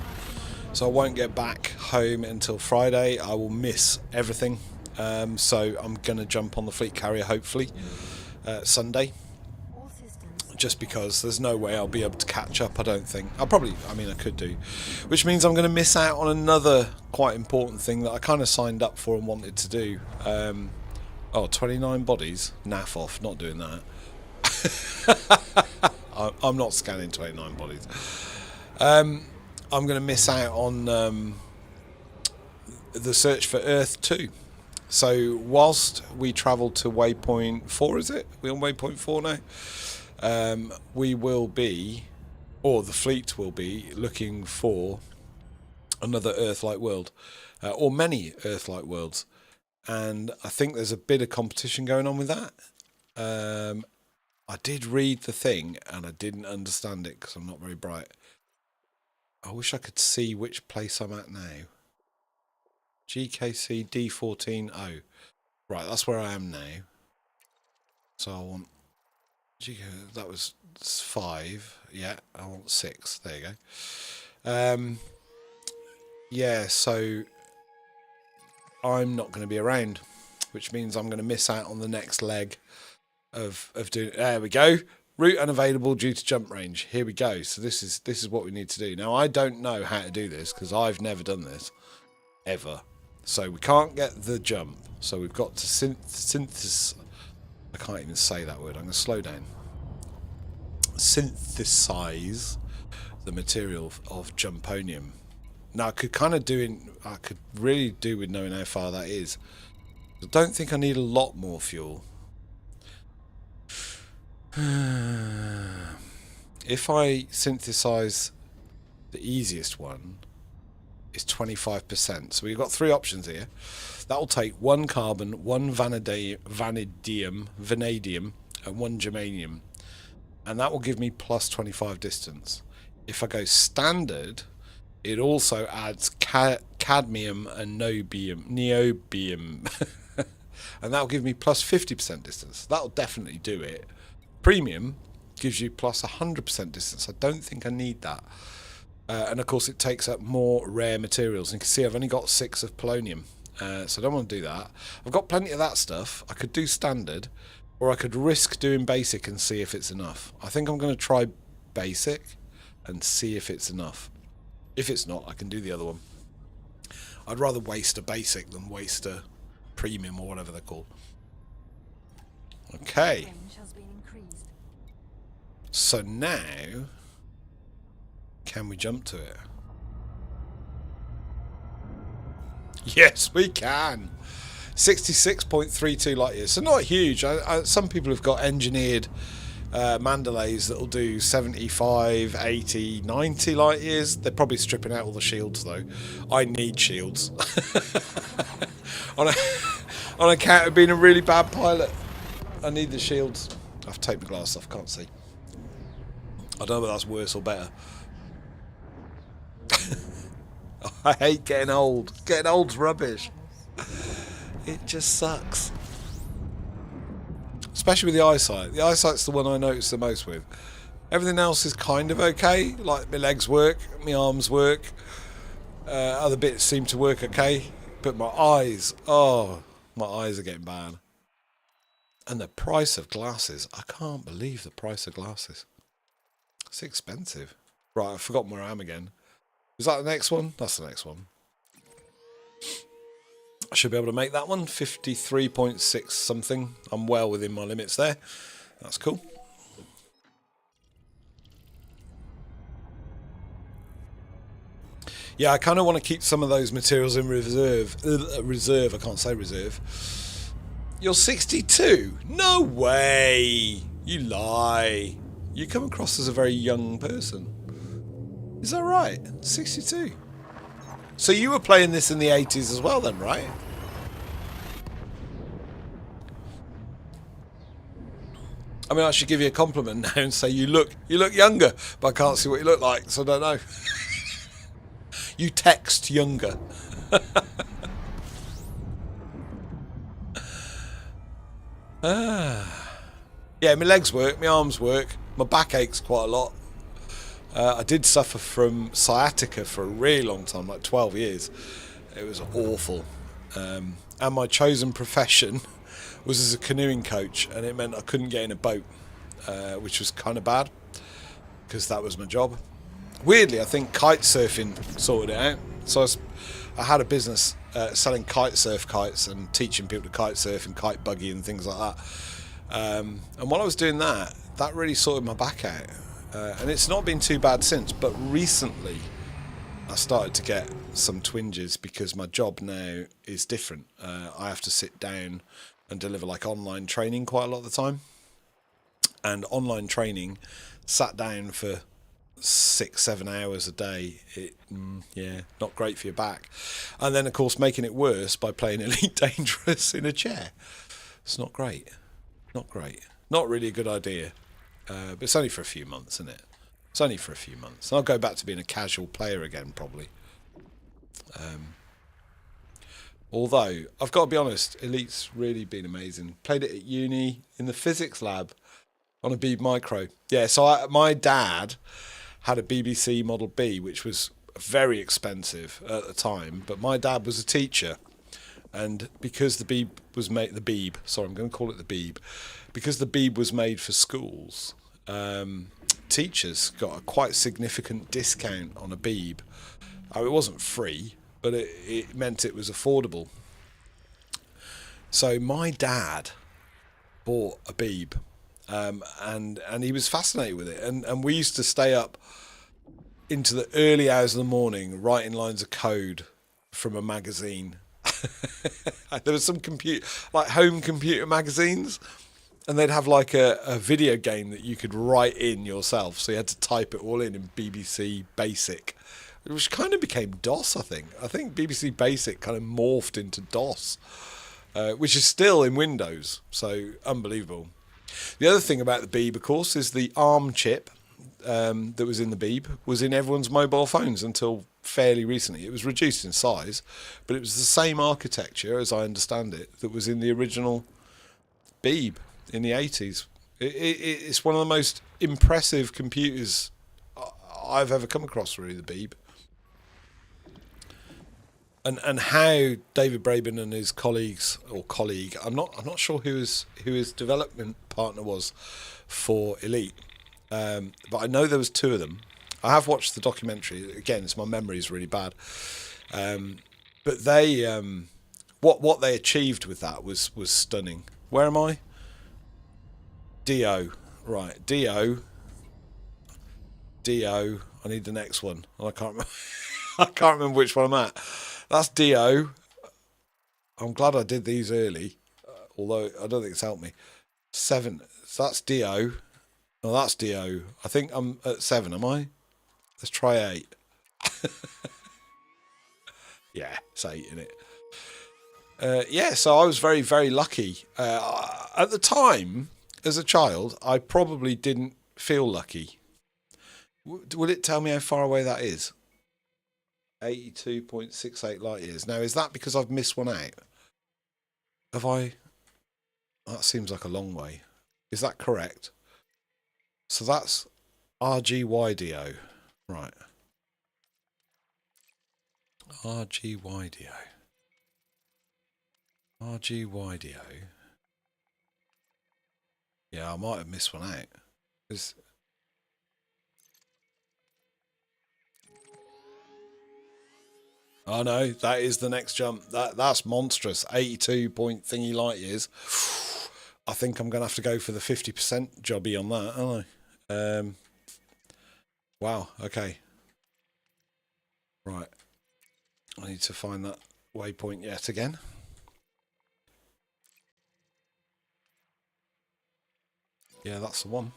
So I won't get back home until Friday. I will miss everything. So I'm going to jump on the fleet carrier hopefully Sunday. Just because there's no way I'll be able to catch up, I don't think. I could do. Which means I'm going to miss out on another quite important thing that I kind of signed up for and wanted to do. 29 bodies? Naff off, not doing that. I'm not scanning 29 bodies. I'm going to miss out on the search for Earth 2. So whilst we travel to waypoint 4, is it? We're on waypoint 4 now? We will be, or the fleet will be, looking for another Earth-like world, or many Earth-like worlds. And I think there's a bit of competition going on with that. I did read the thing, and I didn't understand it because I'm not very bright. I wish I could see which place I'm at now. GKC D14O. Right, that's where I am now. So I want... that was 5. Yeah, I want 6. There you go. Yeah, so I'm not going to be around, which means I'm going to miss out on the next leg of doing. There we go. Route unavailable due to jump range. Here we go. So this is what we need to do. Now I don't know how to do this because I've never done this ever. So we can't get the jump. So we've got to synthesize. I can't even say that word. I'm going to slow down. Synthesize the material of jumponium. Now I could really do with knowing how far that is. I don't think I need a lot more fuel. If I synthesize the easiest one, it's 25%. So we've got 3 options here. That will take 1 carbon, 1 vanadium, and 1 germanium. And that will give me plus 25 distance. If I go standard, it also adds cadmium and neobium. And that will give me plus 50% distance. That will definitely do it. Premium gives you plus 100% distance. I don't think I need that. And of course it takes up more rare materials. And you can see I've only got 6 of polonium. So I don't want to do that. I've got plenty of that stuff. I could do standard, or I could risk doing basic and see if it's enough. I think I'm going to try basic and see if it's enough. If it's not, I can do the other one. I'd rather waste a basic than waste a premium or whatever they're called. Okay. So now, can we jump to it? Yes, we can. 66.32 light years. So not huge. Some people have got engineered Mandalays that will do 75, 80, 90 light years. They're probably stripping out all the shields though. I need shields. on account of being a really bad pilot. I need the shields. I have to take my glasses off, can't see. I don't know whether that's worse or better. I hate getting old. Getting old's rubbish. It just sucks. Especially with the eyesight. The eyesight's the one I notice the most with. Everything else is kind of okay. Like my legs work, my arms work. Other bits seem to work okay. But my eyes, my eyes are getting bad. And the price of glasses. I can't believe the price of glasses. It's expensive. Right, I've forgotten where I am again. Is that the next one? That's the next one. I should be able to make that one. 53.6 something. I'm well within my limits there. That's cool. Yeah, I kind of want to keep some of those materials in reserve. I can't say reserve. You're 62? No way! You lie. You come across as a very young person. Is that right? 62. So you were playing this in the 80s as well then, right? I mean, I should give you a compliment now and say you look younger, but I can't see what you look like, so I don't know. You text younger. Yeah, my legs work, my arms work, my back aches quite a lot. I did suffer from sciatica for a really long time, like 12 years. It was awful. And my chosen profession was as a canoeing coach, and it meant I couldn't get in a boat, which was kind of bad because that was my job. Weirdly, I think kite surfing sorted it out. So I had a business selling kite surf kites and teaching people to kite surf and kite buggy and things like that. And while I was doing that, that really sorted my back out. And it's not been too bad since, but recently I started to get some twinges because my job now is different. I have to sit down and deliver like online training quite a lot of the time. And online training, sat down for 6-7 hours a day, not great for your back. And then of course making it worse by playing Elite Dangerous in a chair. It's not great. Not really a good idea. But it's only for a few months, isn't it? It's only for a few months. I'll go back to being a casual player again, probably. Although, I've got to be honest, Elite's really been amazing. Played it at uni, in the physics lab, on a Beeb Micro. Yeah, so my dad had a BBC Model B, which was very expensive at the time. But my dad was a teacher. And because the Beeb was made... The Beeb, sorry, I'm going to call it the Beeb. Because the Beeb was made for schools... teachers got a quite significant discount on a Beeb. It wasn't free, but it meant it was affordable. So my dad bought a Beeb, and he was fascinated with it. And we used to stay up into the early hours of the morning writing lines of code from a magazine. There was some home computer magazines. And they'd have like a video game that you could write in yourself. So you had to type it all in BBC Basic, which kind of became DOS, I think. I think BBC Basic kind of morphed into DOS, which is still in Windows. So unbelievable. The other thing about the Beeb, of course, is the ARM chip that was in the Beeb was in everyone's mobile phones until fairly recently. It was reduced in size, but it was the same architecture, as I understand it, that was in the original Beeb. In the 80s. It's one of the most impressive computers I've ever come across, really, the Beeb. And how David Braben and his colleague, I'm not sure who his development partner was for Elite, but I know there was two of them. I have watched the documentary. Again, my memory is really bad, but they what they achieved with that was stunning. Where am I? DO, right? DO. I need the next one. I can't remember. I can't remember which one I'm at. That's DO. I'm glad I did these early, although I don't think it's helped me. 7. So that's DO. Oh, that's DO. I think I'm at 7. Am I? Let's try 8. Yeah, it's 8, isn't it? Yeah. So I was very, very lucky at the time. As a child, I probably didn't feel lucky. Will it tell me how far away that is? 82.68 light years. Now, is that because I've missed one out? Have I? That seems like a long way. Is that correct? So that's RGYDO. Right. RGYDO. RGYDO. Yeah, I might have missed one out. Oh no, that is the next jump. That's monstrous. 82 point thingy light years. I think I'm going to have to go for the 50% jobby on that, aren't I? Wow, okay. Right. I need to find that waypoint yet again. Yeah, that's the one.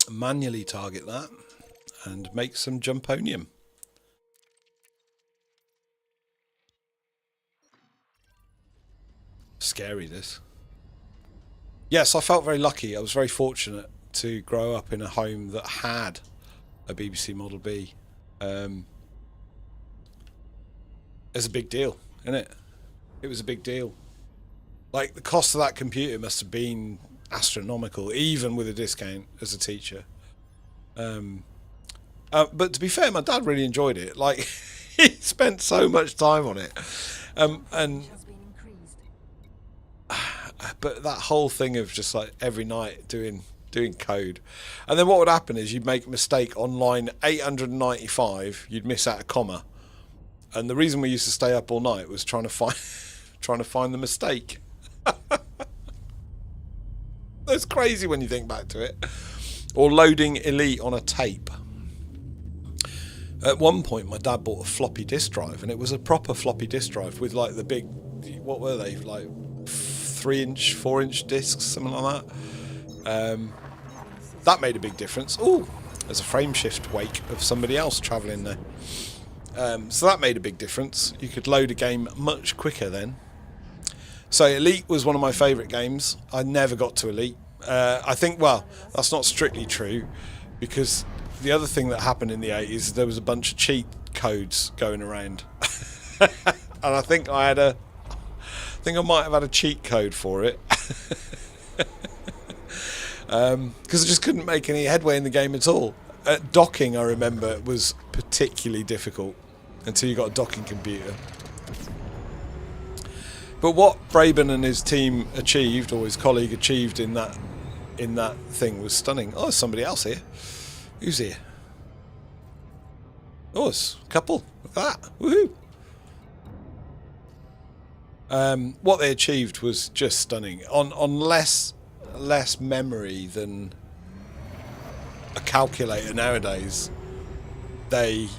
Manually target that and make some jumponium. Scary, this. Yes, I felt very lucky. I was very fortunate to grow up in a home that had a BBC Model B. It's a big deal, isn't it? It was a big deal. Like, the cost of that computer must have been astronomical, even with a discount as a teacher. But to be fair, my dad really enjoyed it. Like, he spent so much time on it. And but that whole thing of just like every night doing code, and then what would happen is you'd make a mistake on line 895, you'd miss out a comma, and the reason we used to stay up all night was trying to find trying to find the mistake. That's crazy when you think back to it. Or loading Elite on a tape. At one point, my dad bought a floppy disk drive, and it was a proper floppy disk drive with like the big, what were they, like 3-inch, 4-inch discs, something like that. That made a big difference. Oh, there's a frame shift wake of somebody else travelling there. So that made a big difference. You could load a game much quicker then. So Elite was one of my favourite games. I never got to Elite. I think, well, that's not strictly true, because the other thing that happened in the 80s, there was a bunch of cheat codes going around. And I think I might have had a cheat code for it. Because I just couldn't make any headway in the game at all. Docking, I remember, was particularly difficult until you got a docking computer. But what Braben and his team achieved, or his colleague achieved in that thing, was stunning. Oh, there's somebody else here. Who's here? Oh, it's a couple. Look at that. Woohoo! What they achieved was just stunning. On less memory than a calculator nowadays, they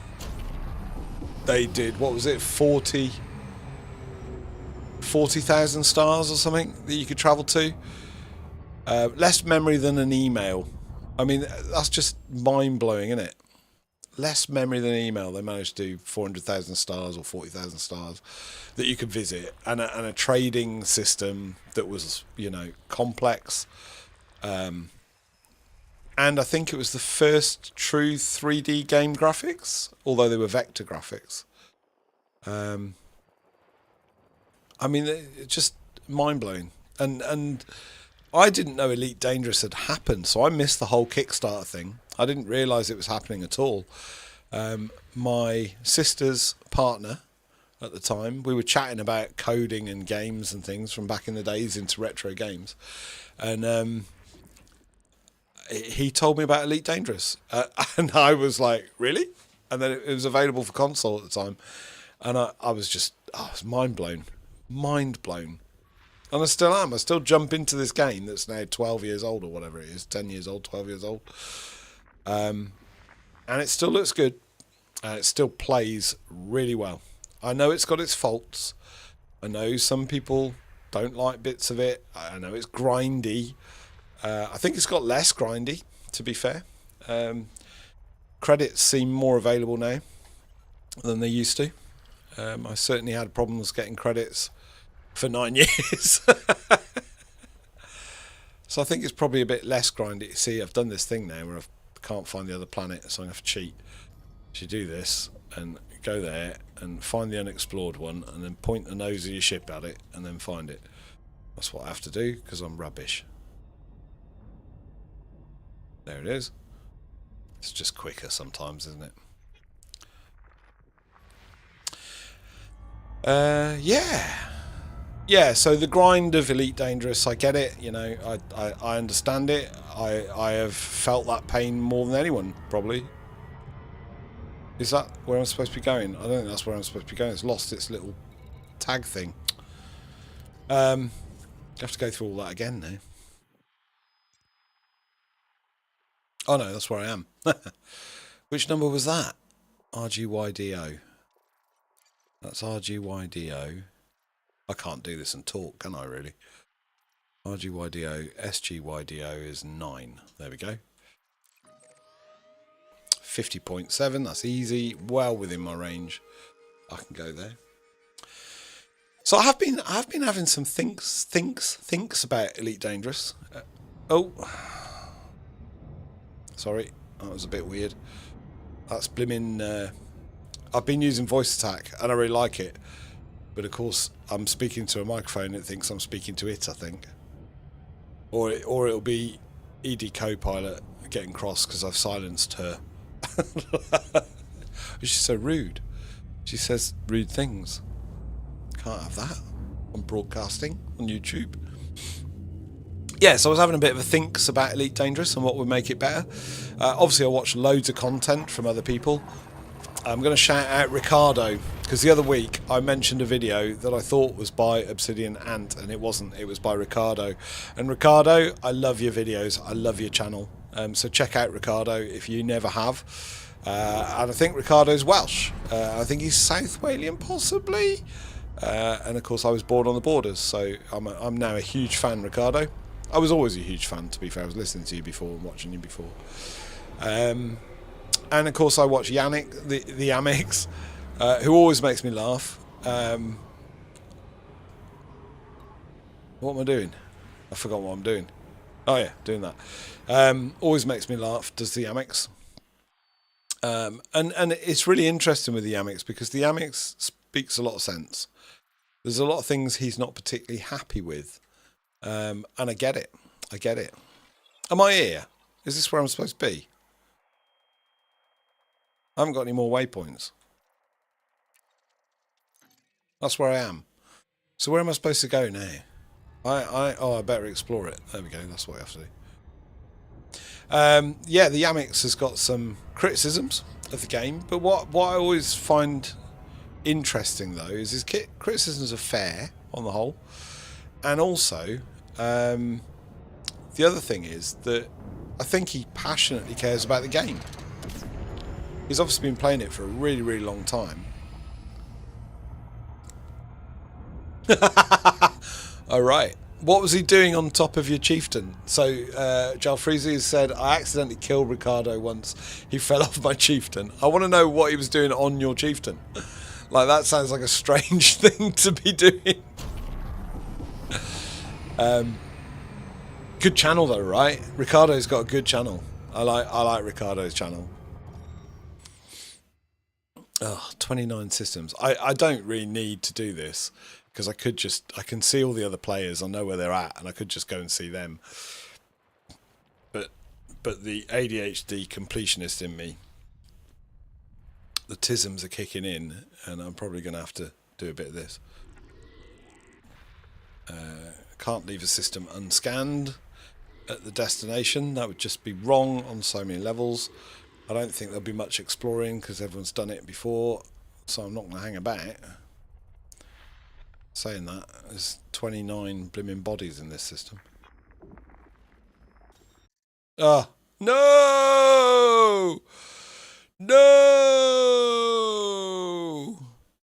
did, what was it, 40,000 stars or something that you could travel to. Less memory than an email. I mean, that's just mind-blowing, isn't it? Less memory than an email. They managed to do 400,000 stars or 40,000 stars that you could visit, and a trading system that was, complex. And I think it was the first true 3D game graphics, although they were vector graphics. I mean, it's just mind-blowing. And I didn't know Elite Dangerous had happened, so I missed the whole Kickstarter thing. I didn't realise it was happening at all. My sister's partner at the time, we were chatting about coding and games and things from back in the days into retro games. And he told me about Elite Dangerous. And I was like, really? And then it was available for console at the time. And I was mind blown. Mind blown. And I still am. I still jump into this game that's now 12 years old or whatever it is. 10 years old, 12 years old. And it still looks good. And it still plays really well. I know it's got its faults. I know some people don't like bits of it. I know it's grindy. I think it's got less grindy, to be fair. Credits seem more available now than they used to. I certainly had problems getting credits for 9 years. So I think it's probably a bit less grindy. See, I've done this thing now where I can't find the other planet, so I'm going to have to cheat. You do this and go there and find the unexplored one and then point the nose of your ship at it and then find it. That's what I have to do because I'm rubbish. There it is. It's just quicker sometimes, isn't it? Yeah, so the grind of Elite Dangerous, I get it, I understand it. I have felt that pain more than anyone, probably. Is that where I'm supposed to be going? I don't think that's where I'm supposed to be going. It's lost its little tag thing. I have to go through all that again now. Oh no, that's where I am. Which number was that? RGYDO. That's RGYDO. I can't do this and talk, can I really? RGYDO, SGYDO is 9. There we go. 50.7, that's easy. Well within my range. I can go there. So I've been having some thinks about Elite Dangerous. Oh, sorry, that was a bit weird. That's blimmin'. I've been using voice attack and I really like it, but of course I'm speaking to a microphone. It thinks I'm speaking to it, I think, or it'll be ED Copilot getting cross because I've silenced her. She's so rude. She says rude things. Can't have that on broadcasting on YouTube. Yeah, so I was having a bit of a thinks about Elite Dangerous and what would make it better. Obviously I watched loads of content from other people. I'm going to shout out Ricardo, because the other week I mentioned a video that I thought was by Obsidian Ant, and it wasn't. It was by Ricardo. And Ricardo, I love your videos. I love your channel. So check out Ricardo if you never have. And I think Ricardo's Welsh. I think he's South Walian, possibly. And of course I was born on the borders, so I'm now a huge fan, Ricardo. I was always a huge fan, to be fair. I was listening to you before and watching you before. And of course I watch Yannick, the Amex, who always makes me laugh. What am I doing? I forgot what I'm doing. Oh yeah, doing that. Always makes me laugh, does the Amex. And it's really interesting with the Amex, because the Amex speaks a lot of sense. There's a lot of things he's not particularly happy with. And I get it. I get it. Am I here? Is this where I'm supposed to be? I haven't got any more waypoints. That's where I am. So where am I supposed to go now? I better explore it. There we go. That's what I have to do. Yeah, the Amex has got some criticisms of the game, but what I always find interesting though is his criticisms are fair on the whole, and also the other thing is that I think he passionately cares about the game. He's obviously been playing it for a really, really long time. All right. What was he doing on top of your chieftain? So, Jalfreezy said, I accidentally killed Ricardo once. He fell off my chieftain. I want to know what he was doing on your chieftain. Like, that sounds like a strange thing to be doing. Good channel though, right? Ricardo's got a good channel. I like Ricardo's channel. Oh, 29 systems. I don't really need to do this, because I can see all the other players, I know where they're at, and I could just go and see them. But the ADHD completionist in me, the tisms are kicking in, and I'm probably going to have to do a bit of this. Can't leave a system unscanned at the destination. That would just be wrong on so many levels. I don't think there'll be much exploring because everyone's done it before, so I'm not going to hang about. Saying that, there's 29 blimmin' bodies in this system. Ah, no! No!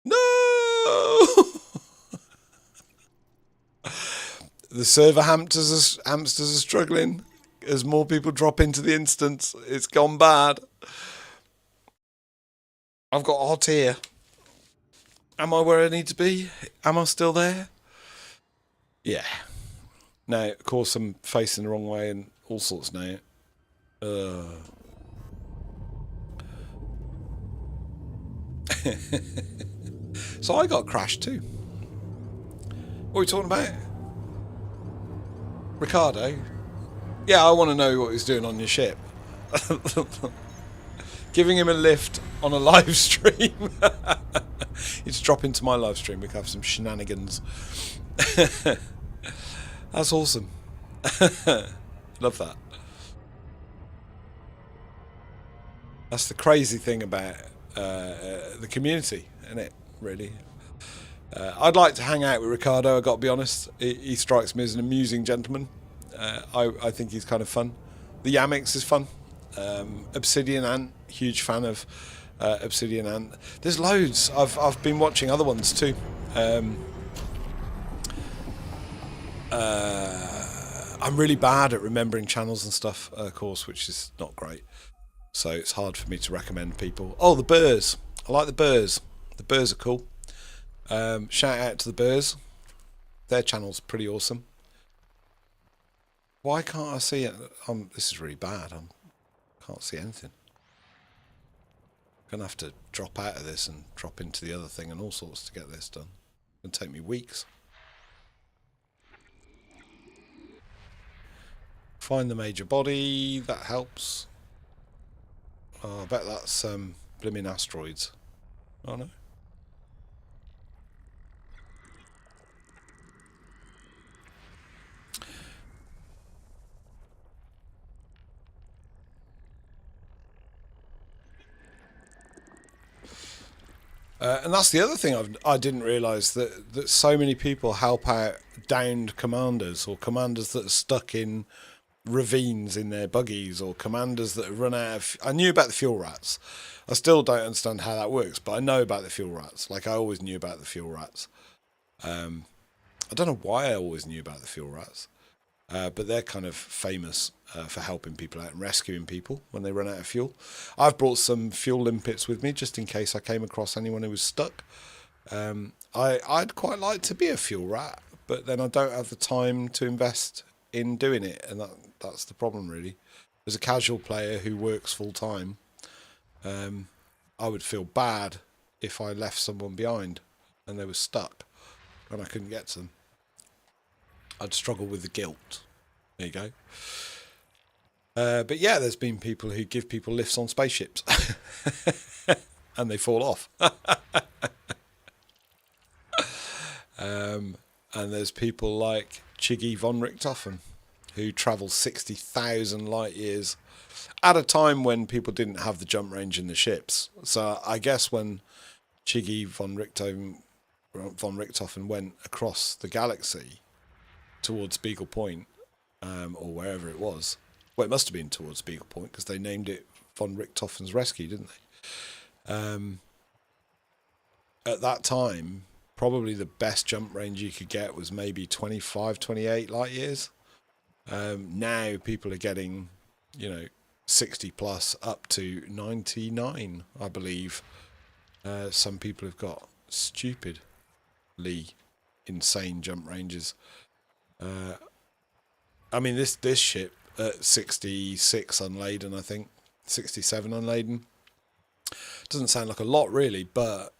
No! The server hamsters are struggling as more people drop into the instance. It's gone bad. I've got hot here. Am I where I need to be? Am I still there? Yeah. Now, of course, I'm facing the wrong way and all sorts now. So I got crashed too. What are we talking about? Ricardo? Yeah, I want to know what he's doing on your ship. Giving him a lift on a live stream. He's drop into my live stream. We can have some shenanigans. That's awesome. Love that. That's the crazy thing about the community, isn't it? Really. I'd like to hang out with Ricardo, I've got to be honest. He strikes me as an amusing gentleman. I think he's kind of fun. The Amex is fun. Obsidian Ant, huge fan of Obsidian Ant. There's loads. I've been watching other ones too. I'm really bad at remembering channels and stuff, of course, which is not great. So it's hard for me to recommend people. Oh, the Burrs. I like the Burrs. The Burrs are cool. Shout out to the Burrs. Their channel's pretty awesome. Why can't I see it? This is really bad. I can't see anything. I'm going to have to drop out of this and drop into the other thing and all sorts to get this done. It's going to take me weeks. Find the major body. That helps. Oh, I bet that's blimmin' asteroids. Oh no. And that's the other thing I didn't realise, that so many people help out downed commanders, or commanders that are stuck in ravines in their buggies, or commanders that have run out of... I knew about the fuel rats. I still don't understand how that works, but I know about the fuel rats. Like, I always knew about the fuel rats. I don't know why I always knew about the fuel rats, but they're kind of famous for helping people out and rescuing people when they run out of fuel. I've brought some fuel limpets with me just in case I came across anyone who was stuck. I'd quite like to be a fuel rat, but then I don't have the time to invest in doing it, and that's the problem really. As a casual player who works full time, I would feel bad if I left someone behind and they were stuck and I couldn't get to them. I'd struggle with the guilt. There you go. But yeah, there's been people who give people lifts on spaceships and they fall off. And there's people like Chiggy von Richthofen who travel 60,000 light years at a time when people didn't have the jump range in the ships. So I guess when Chiggy von Richthofen went across the galaxy towards Beagle Point, or wherever it was. Well, it must have been towards Beagle Point because they named it von Richthofen's Rescue, didn't they? At that time, probably the best jump range you could get was maybe 25, 28 light years. Now people are getting, 60 plus up to 99, I believe. Some people have got stupidly insane jump ranges. I mean, this ship at 66 unladen, I think, 67 unladen, doesn't sound like a lot really, but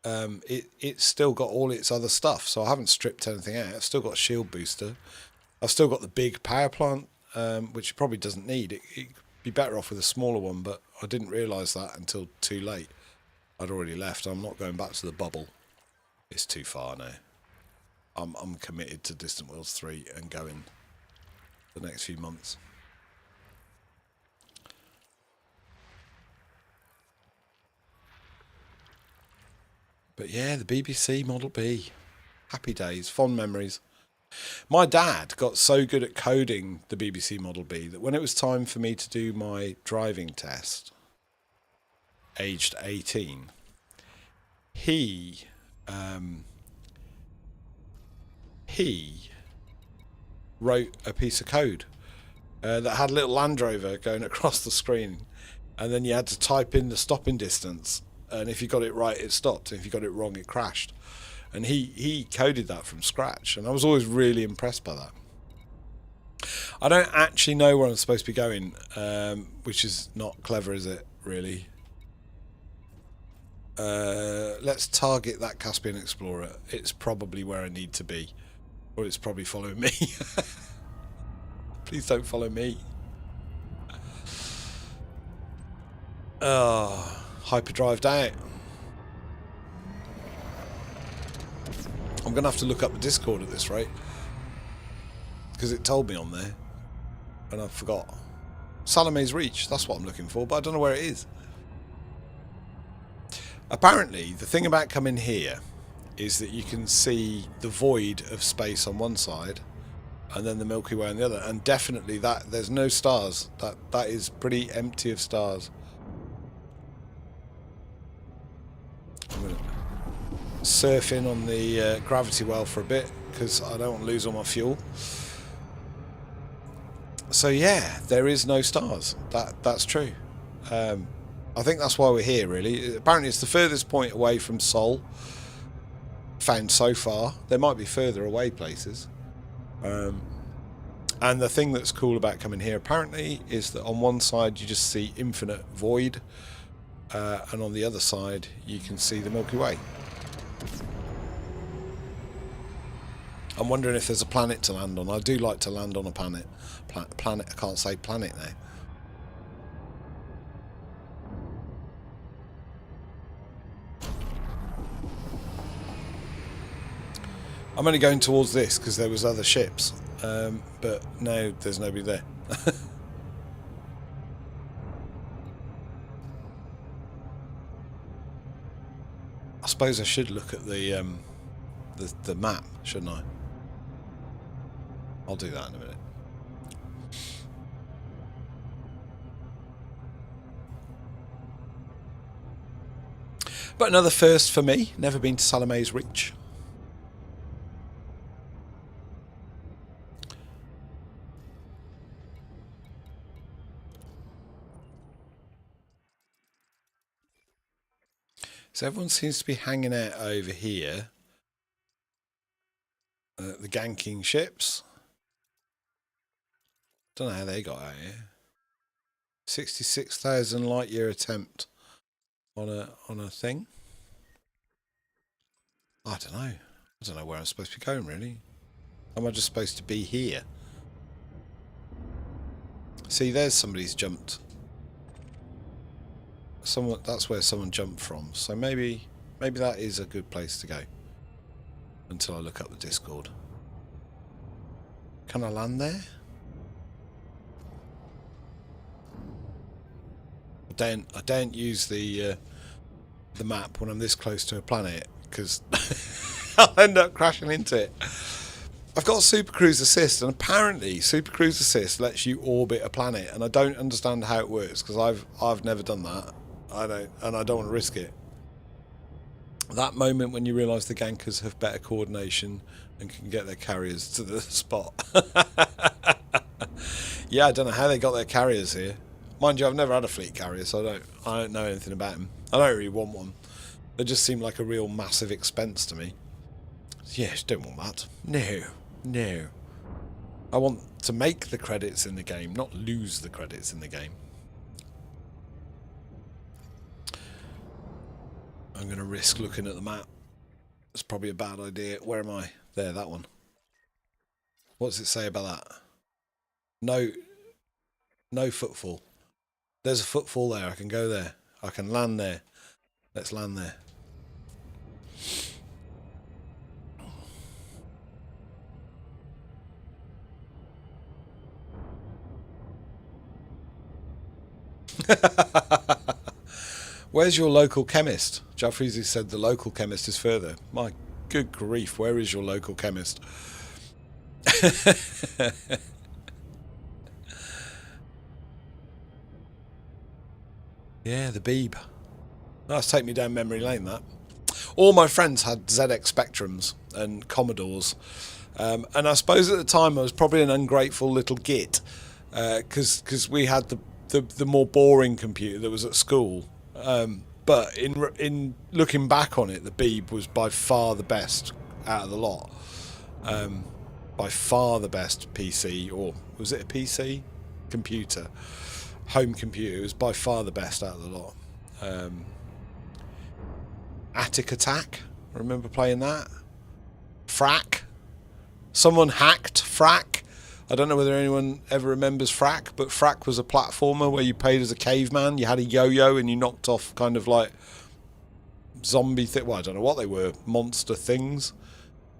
it's still got all its other stuff. So I haven't stripped anything out. I've still got a shield booster. I've still got the big power plant, which it probably doesn't need. It'd be better off with a smaller one, but I didn't realise that until too late. I'd already left. I'm not going back to the bubble. It's too far now. I'm committed to Distant Worlds 3 and going the next few months. But yeah, the BBC Model B. Happy days, fond memories. My dad got so good at coding the BBC Model B that when it was time for me to do my driving test, aged 18, he wrote a piece of code that had a little Land Rover going across the screen, and then you had to type in the stopping distance, and if you got it right it stopped, and if you got it wrong it crashed. And he coded that from scratch, and I was always really impressed by that. I don't actually know where I'm supposed to be going, which is not clever, is it, really? Let's target that Caspian Explorer. It's probably where I need to be. Or it's probably following me. Please don't follow me. Hyperdrived out. I'm going to have to look up the Discord at this rate, because it told me on there and I forgot. Salomae's Reach, that's what I'm looking for, but I don't know where it is. Apparently the thing about coming here is that you can see the void of space on one side and then the Milky Way on the other, and definitely that there's no stars. That is pretty empty of stars. I'm gonna surf in on the gravity well for a bit because I don't want to lose all my fuel. So yeah, there is no stars. That's true. I think that's why we're here, really. Apparently it's the furthest point away from Sol found so far. There might be further away places. And the thing that's cool about coming here apparently is that on one side you just see infinite void, and on the other side you can see the Milky Way. I'm wondering if there's a planet to land on. I do like to land on a planet. Planet. I can't say planet now. I'm only going towards this because there was other ships, but now there's nobody there. I suppose I should look at the map, shouldn't I? I'll do that in a minute. But another first for me. Never been to Salomae's Reach. So everyone seems to be hanging out over here. The ganking ships. Don't know how they got out here. 66,000 light year attempt on a thing. I don't know. I don't know where I'm supposed to be going, really. Am I just supposed to be here? See, there's somebody's jumped. That's where someone jumped from. So maybe that is a good place to go. Until I look up the Discord. Can I land there? I don't use the map when I'm this close to a planet because I'll end up crashing into it. I've got Super Cruise Assist, and apparently Super Cruise Assist lets you orbit a planet, and I don't understand how it works because I've never done that. I don't want to risk it. That moment when you realise the gankers have better coordination and can get their carriers to the spot. Yeah, I don't know how they got their carriers here. Mind you, I've never had a fleet carrier, so I don't know anything about them. I don't really want one. They just seem like a real massive expense to me. Yes, don't want that. No. I want to make the credits in the game, not lose the credits in the game. I'm going to risk looking at the map. It's probably a bad idea. Where am I? There, that one. What does it say about that? No footfall. There's a footfall there. I can go there. I can land there. Let's land there. Where's your local chemist? Jalfreezy said the local chemist is further. My good grief, where is your local chemist? Yeah, the Beeb. That's taken me down memory lane, that. All my friends had ZX Spectrums and Commodores. And I suppose at the time I was probably an ungrateful little git. Because we had the more boring computer that was at school. But in looking back on it, the Beeb was by far the best out of the lot. By far the best PC, or was it a PC? Computer. Home computer. It was by far the best out of the lot. Attic Attack. I remember playing that. Frack. Someone hacked Frack. I don't know whether anyone ever remembers Frack, but Frack was a platformer where you played as a caveman. You had a yo-yo and you knocked off kind of like zombie well, I don't know what they were, monster things.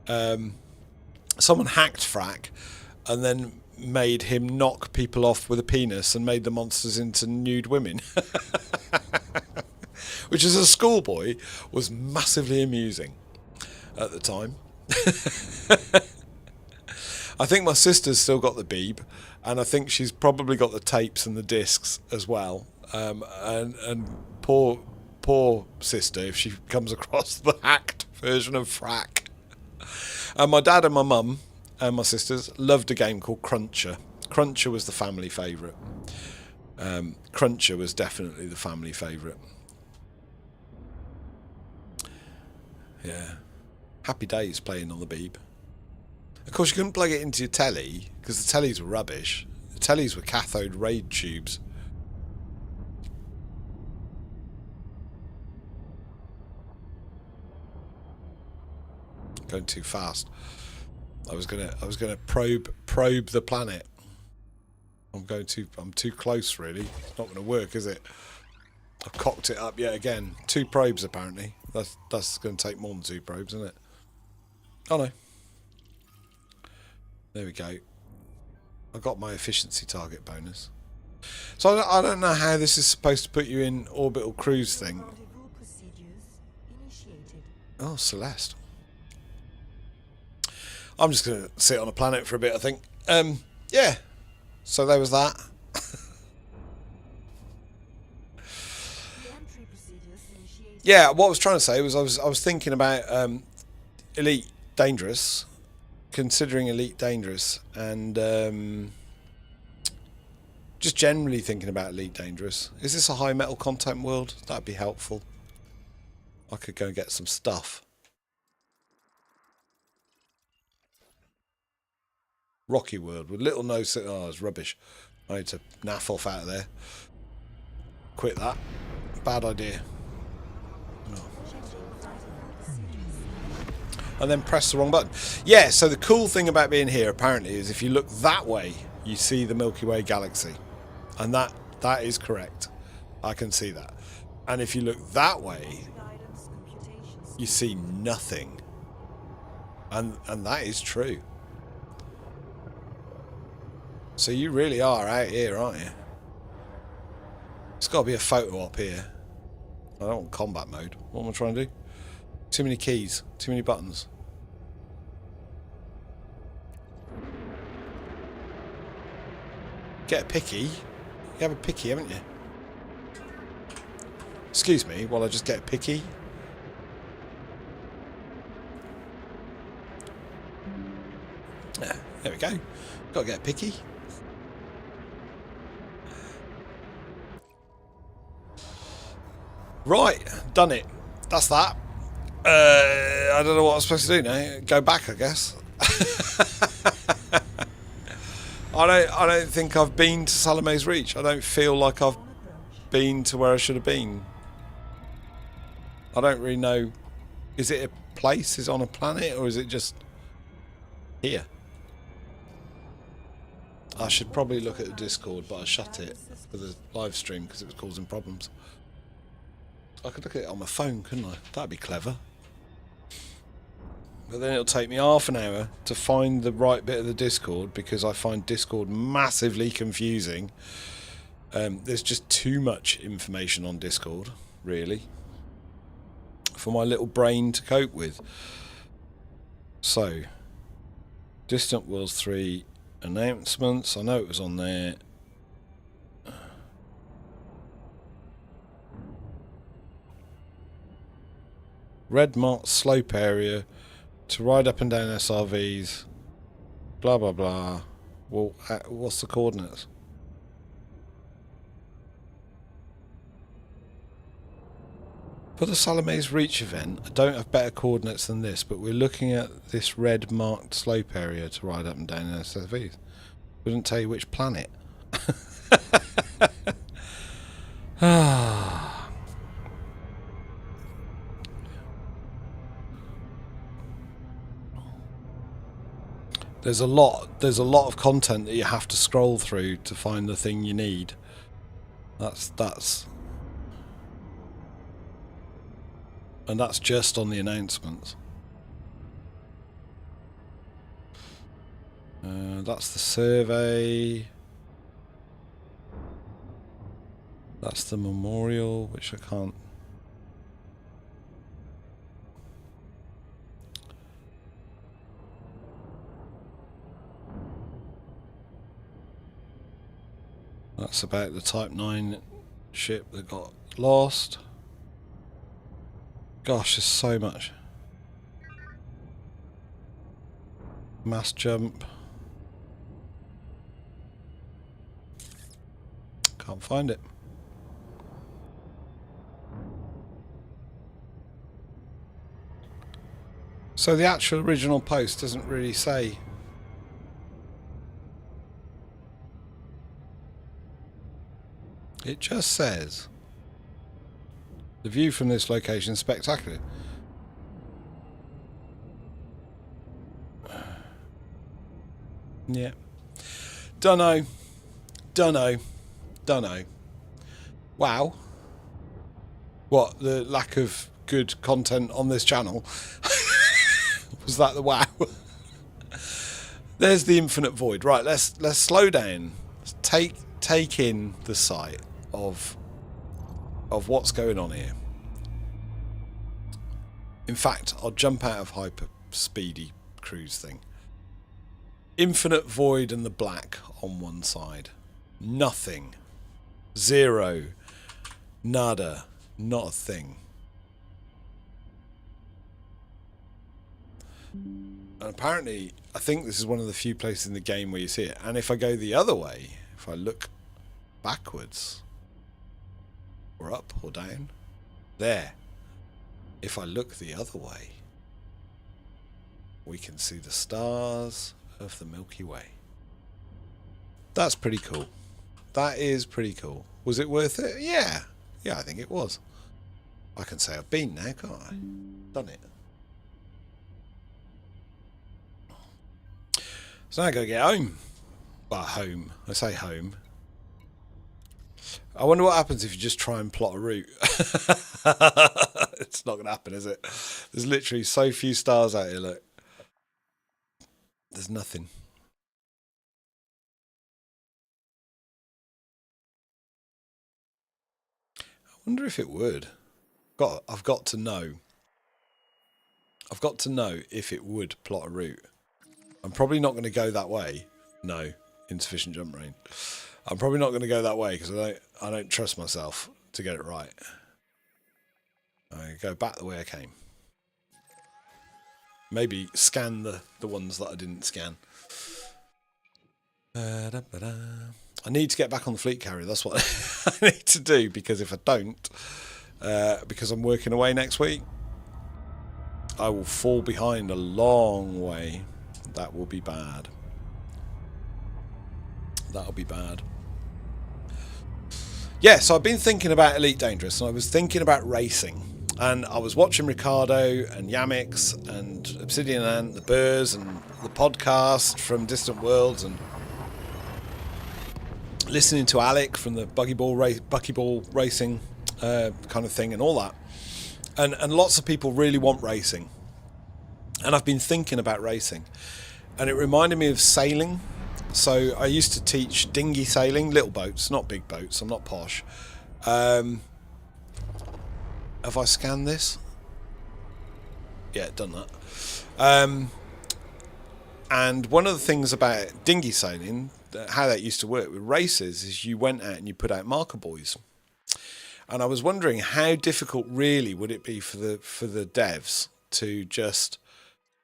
Someone hacked Frack and then made him knock people off with a penis and made the monsters into nude women. Which as a schoolboy was massively amusing at the time. I think my sister's still got the Beeb, and I think she's probably got the tapes and the discs as well. And poor sister if she comes across the hacked version of Frack. And my dad and my mum and my sisters loved a game called Cruncher. Cruncher was the family favourite. Cruncher was definitely the family favourite. Yeah. Happy days playing on the Beeb. Of course, you couldn't plug it into your telly because the tellies were rubbish. The tellies were cathode ray tubes. Going too fast. I was gonna probe the planet. I'm too close really. It's not gonna work, is it? I've cocked it up yet again. 2 probes apparently. That's gonna take more than 2 probes, isn't it? Oh no. There we go. I got my efficiency target bonus. So I don't know how this is supposed to put you in orbital cruise thing. Oh, Celeste. I'm just going to sit on a planet for a bit, I think. Yeah. So there was that. Yeah, what I was trying to say was I was thinking about Elite Dangerous, considering Elite Dangerous, and just generally thinking about Elite Dangerous. Is this a high metal content world? That'd be helpful. I could go and get some stuff. Rocky world with little no... Oh, it's rubbish. I need to naff off out of there. Quit that. Bad idea. Oh. And then press the wrong button. Yeah, so the cool thing about being here, apparently, is if you look that way, you see the Milky Way galaxy. And that is correct. I can see that. And if you look that way, you see nothing. And that is true. So you really are out here, aren't you? It's got to be a photo op here. I don't want combat mode. What am I trying to do? Too many keys. Too many buttons. Get a picky. You have a picky, haven't you? Excuse me while I just get a picky. Yeah, there we go. Got to get a picky. Right, done it. That's that. I don't know what I'm supposed to do now. Go back, I guess. I don't think I've been to Salomae's Reach. I don't feel like I've been to where I should have been. I don't really know. Is it a place? Is it on a planet? Or is it just here? I should probably look at the Discord, but I shut it for the live stream because it was causing problems. I could look at it on my phone, couldn't I? That'd be clever. But then it'll take me half an hour to find the right bit of the Discord because I find Discord massively confusing. There's just too much information on Discord, really, for my little brain to cope with. So, Distant Worlds 3 announcements. I know it was on there. Red marked slope area to ride up and down SRVs. Blah blah blah. Well, what's the coordinates? For the Salomae's Reach event, I don't have better coordinates than this, but we're looking at this red marked slope area to ride up and down SRVs. Wouldn't tell you which planet. Ah. There's a lot of content that you have to scroll through to find the thing you need. That's and that's just on the announcements. That's the survey. That's the memorial, which I can't. That's about the Type 9 ship that got lost. Gosh, there's so much. Mass jump. Can't find it. So the actual original post doesn't really say. It just says, the view from this location is spectacular. Yeah. Dunno. Wow. What, the lack of good content on this channel? Was that the wow? There's the infinite void. Right, let's slow down. Let's take in the sight of what's going on here. In fact, I'll jump out of hyper speedy cruise thing. Infinite void and the black on one side. Nothing. Zero. Nada. Not a thing. And apparently, I think this is one of the few places in the game where you see it. And if I go the other way, if I look backwards, or up or down, there. If I look the other way, we can see the stars of the Milky Way. That's pretty cool. That is pretty cool. Was it worth it? Yeah. Yeah, I think it was. I can say I've been there, can't I? Done it. So now I gotta get home. Well, home. I say home. I wonder what happens if you just try and plot a route. It's not going to happen, is it? There's literally so few stars out here, look. There's nothing. I wonder if it would. I've got to know. I've got to know if it would plot a route. I'm probably not going to go that way. No, insufficient jump range. I'm probably not going to go that way because I don't trust myself to get it right. I go back the way I came. Maybe scan the ones that I didn't scan. I need to get back on the fleet carrier. That's what I need to do, because if I don't, because I'm working away next week, I will fall behind a long way. That will be bad. That'll be bad. Yeah, so I've been thinking about Elite Dangerous, and I was thinking about racing. And I was watching Ricardo and Yamix and Obsidian Ant, the Burrs, and the podcast from Distant Worlds, and listening to Alec from the buckyball racing kind of thing and all that. And lots of people really want racing. And I've been thinking about racing. And it reminded me of sailing. So I used to teach dinghy sailing, little boats, not big boats. I'm not posh. Have I scanned this? Yeah, done that. And one of the things about dinghy sailing, how that used to work with races, is you went out and you put out marker buoys. And I was wondering how difficult really would it be for the devs to just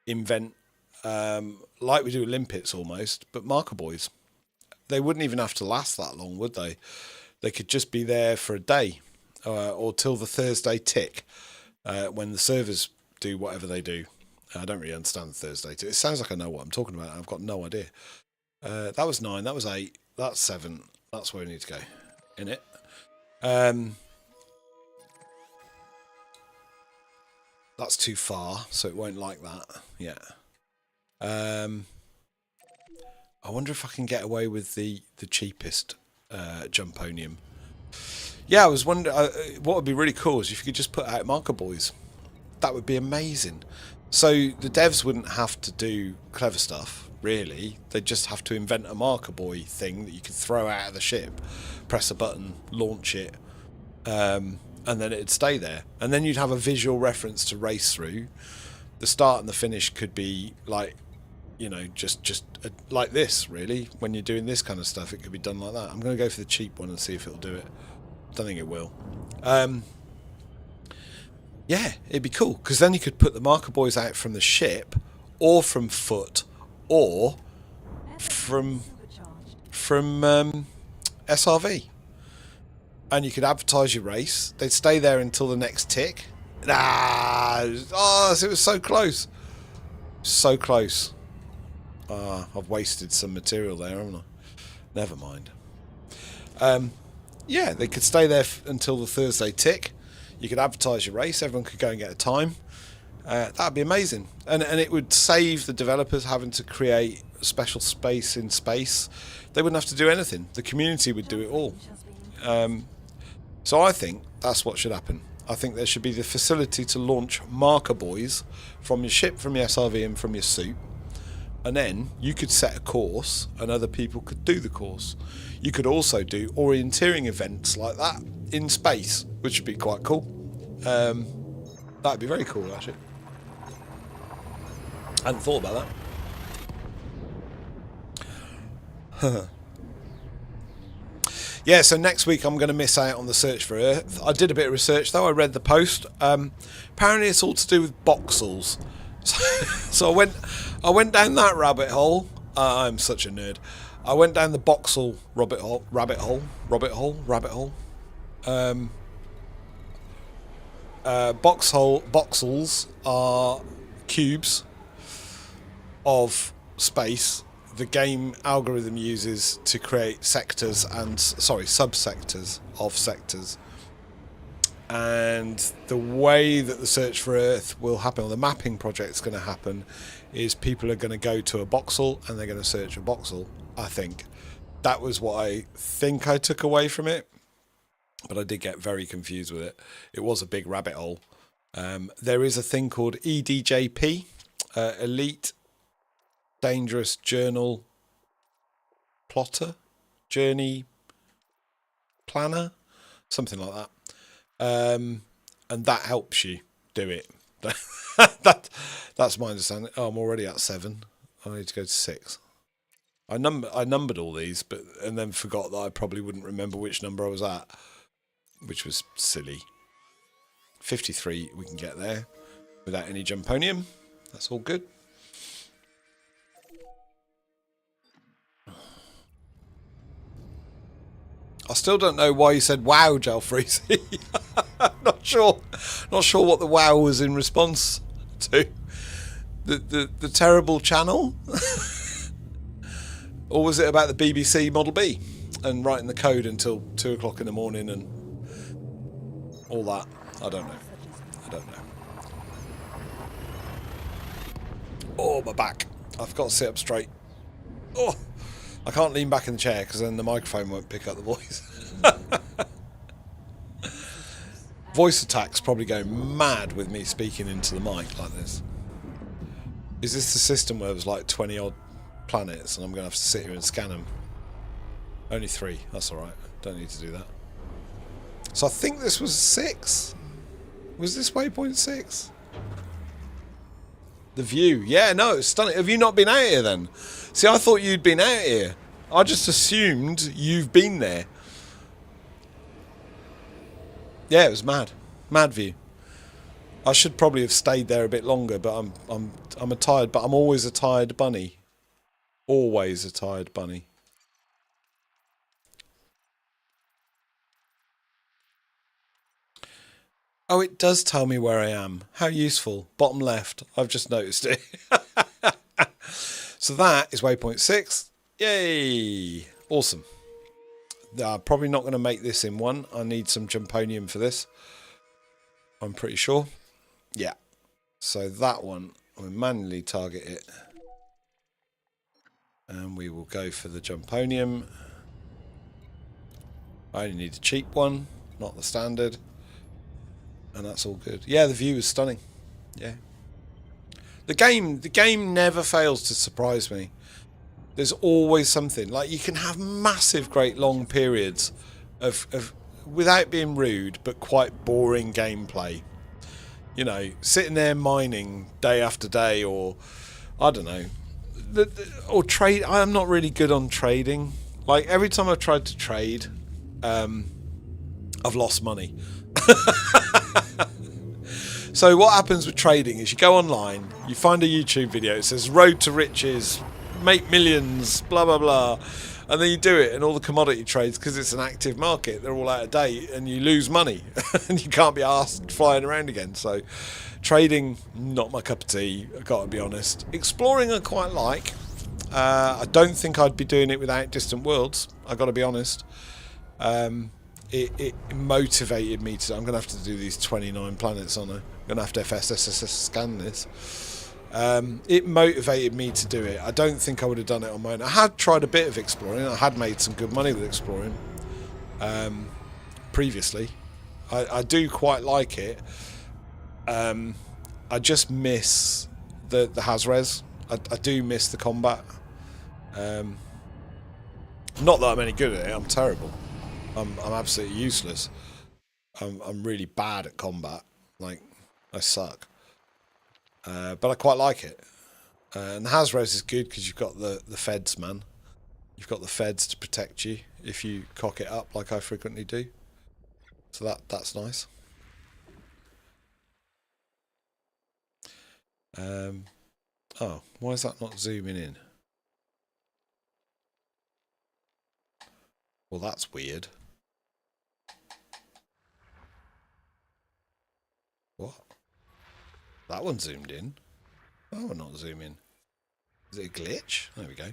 invent, like we do Olympics almost, but marker buoys. They wouldn't even have to last that long, would they? They could just be there for a day, or till the Thursday tick, when the servers do whatever they do. I don't really understand the Thursday tick. It sounds like I know what I'm talking about. I've got no idea. That was 9. That was 8. That's 7. That's where we need to go. In it. That's too far, so it won't like that. Yeah. I wonder if I can get away with the cheapest jumponium. Yeah, I was wondering, what would be really cool is if you could just put out marker buoys. That would be amazing. So the devs wouldn't have to do clever stuff, really. They'd just have to invent a marker buoy thing that you could throw out of the ship, press a button, launch it, and then it'd stay there. And then you'd have a visual reference to race through. The start and the finish could be like, you know, just like this, really. When you're doing this kind of stuff, it could be done like that. I'm going to go for the cheap one and see if it'll do it. Don't think it will. Yeah, it'd be cool, because then you could put the marker buoys out from the ship, or from foot, or from SRV. and you could advertise your race. They'd stay there until the next tick. Oh, it was so close. So close. I've wasted some material there, haven't I? Never mind. Yeah, they could stay there until the Thursday tick. You could advertise your race. Everyone could go and get a time. That'd be amazing. And it would save the developers having to create a special space in space. They wouldn't have to do anything. The community would do it all. So I think that's what should happen. I think there should be the facility to launch marker buoys from your ship, from your SRV and from your suit. And then you could set a course and other people could do the course. You could also do orienteering events like that in space, which would be quite cool. That'd be very cool, actually. I hadn't thought about that. Yeah, so next week I'm going to miss out on the search for Earth. I did a bit of research though. I read the post. Apparently it's all to do with boxels. So I went down that rabbit hole. I'm such a nerd. I went down the boxel rabbit hole. Boxels are cubes of space the game algorithm uses to create sectors and subsectors of sectors. And the way that the search for Earth will happen, or the mapping project's going to happen, is people are going to go to a boxel and they're going to search a boxel. I think that was what I think I took away from it, but I did get very confused with it. It was a big rabbit hole. There is a thing called EDJP, Elite Dangerous Journal Plotter, Journey Planner, something like that. And that helps you do it. That's my understanding. Oh, I'm already at 7. I need to go to 6. I numbered all these, and then forgot that I probably wouldn't remember which number I was at, which was silly. 53, we can get there without any jumponium. That's all good. I still don't know why you said wow, Jalfreezy. Not sure what the wow was in response to. The terrible channel? Or was it about the BBC Model B and writing the code until 2 o'clock in the morning and all that? I don't know. Oh, my back. I've got to sit up straight. Oh, I can't lean back in the chair because then the microphone won't pick up the voice. Voice attack's probably going mad with me speaking into the mic like this. Is this the system where there's like 20 odd planets and I'm going to have to sit here and scan them? Only 3, that's alright. Don't need to do that. So I think this was 6. Was this waypoint 6? The view. Yeah, no, it's stunning. Have you not been out here then? See, I thought you'd been out here. I just assumed you've been there. Yeah, it was mad. Mad view. I should probably have stayed there a bit longer, but I'm always a tired bunny. Always a tired bunny. Oh, it does tell me where I am. How useful. Bottom left. I've just noticed it. So that is waypoint 6. Yay. Awesome. Probably not going to make this in one. I need some jumponium for this. I'm pretty sure. Yeah. So that one, we'll manually target it. And we will go for the jumponium. I only need a cheap one, not the standard. And that's all good. Yeah, the view is stunning. Yeah. The game never fails to surprise me. There's always something. Like, you can have massive, great long periods of without being rude, but quite boring gameplay. You know, sitting there mining day after day, or I don't know, or trade. I'm not really good on trading. Like, every time I've tried to trade, I've lost money. So what happens with trading is you go online, you find a YouTube video, it says road to riches, make millions, blah blah blah, And then you do it, and all the commodity trades, because it's an active market, they're all out of date, and you lose money, and you can't be asked flying around again. So, trading, not my cup of tea, I've got to be honest. Exploring, I quite like. I don't think I'd be doing it without Distant Worlds, I've got to be honest. It motivated me to. I'm going to have to do these 29 planets, aren't I? I'm going to have to FSSS scan this. It motivated me to do it. I don't think I would have done it on my own. I had tried a bit of exploring. I had made some good money with exploring previously. I do quite like it. I just miss the Hazres. I do miss the combat. Not that I'm any good at it. I'm terrible. I'm absolutely useless. I'm really bad at combat. Like, I suck. But I quite like it. And the Hazres is good because you've got the feds, man. You've got the feds to protect you if you cock it up like I frequently do. So that's nice. Oh, why is that not zooming in? Well, that's weird. What? That one zoomed in. Oh, not zoom in. Is it a glitch? There we go.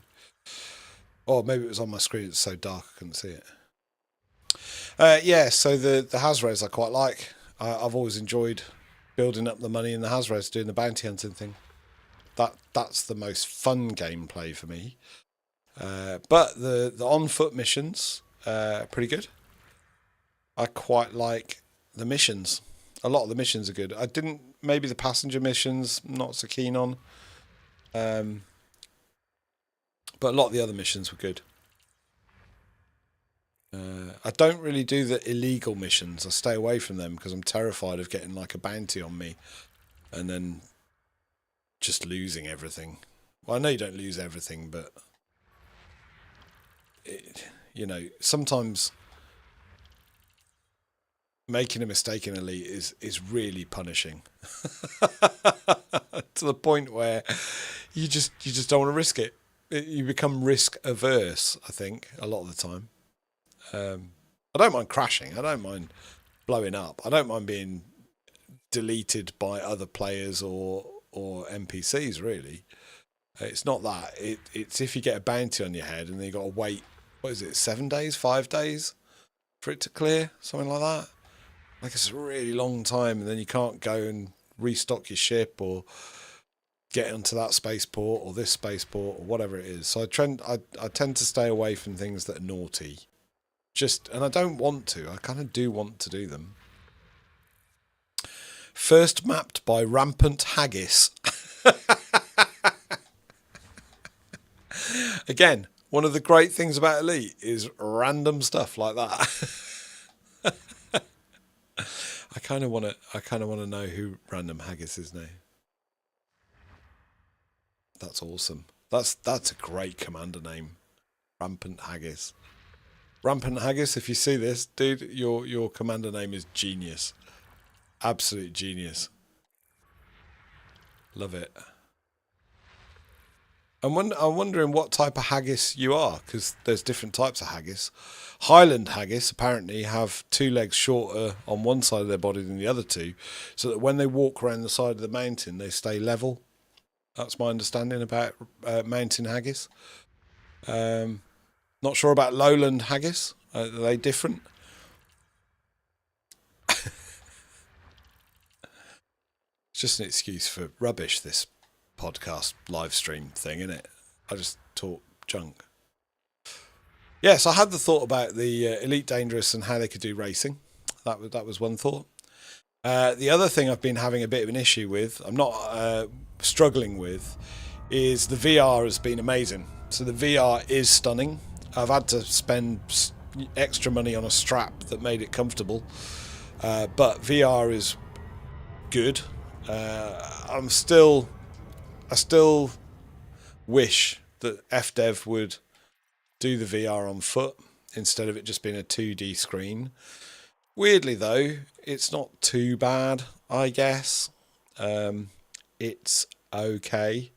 Oh, maybe it was on my screen. It's so dark I couldn't see it. Yeah, so the Hazres I quite like. I've always enjoyed building up the money in the Hazres, doing the bounty hunting thing. That's the most fun gameplay for me. But the on foot missions pretty good. I quite like the missions. A lot of the missions are good. I didn't maybe the passenger missions not so keen on. But a lot of the other missions were good. I don't really do the illegal missions. I stay away from them because I'm terrified of getting like a bounty on me and then just losing everything. Well, I know you don't lose everything, but sometimes making a mistake in Elite is really punishing to the point where you just don't want to risk it. You become risk averse, I think, a lot of the time. I don't mind crashing. I don't mind blowing up. I don't mind being deleted by other players or NPCs, really. It's not that. It's if you get a bounty on your head and then you got to wait, what is it, 7 days, 5 days for it to clear? Something like that. Like, it's a really long time, and then you can't go and restock your ship or get onto that spaceport or this spaceport or whatever it is. So I tend to stay away from things that are naughty. And I don't want to. I kind of do want to do them. First mapped by Rampant Haggis. Again, one of the great things about Elite is random stuff like that. I kind of want to know who Random Haggis is now. That's awesome. That's a great commander name. Rampant Haggis. Rampant Haggis, if you see this, dude, your commander name is genius. Absolute genius. Love it. I'm wondering what type of haggis you are, because there's different types of haggis. Highland haggis apparently have 2 legs shorter on one side of their body than the other two, so that when they walk around the side of the mountain, they stay level. That's my understanding about mountain haggis. Not sure about lowland haggis. Are they different? It's just an excuse for rubbish, this podcast live stream thing, isn't it? I just talk junk. Yes, I had the thought about the Elite Dangerous and how they could do racing. That was one thought. The other thing I've been having a bit of an issue with, I'm not struggling with, is the VR has been amazing. So the VR is stunning. I've had to spend extra money on a strap that made it comfortable, but VR is good. I still wish that FDev would do the VR on foot instead of it just being a 2D screen. Weirdly though, it's not too bad, I guess. It's okay.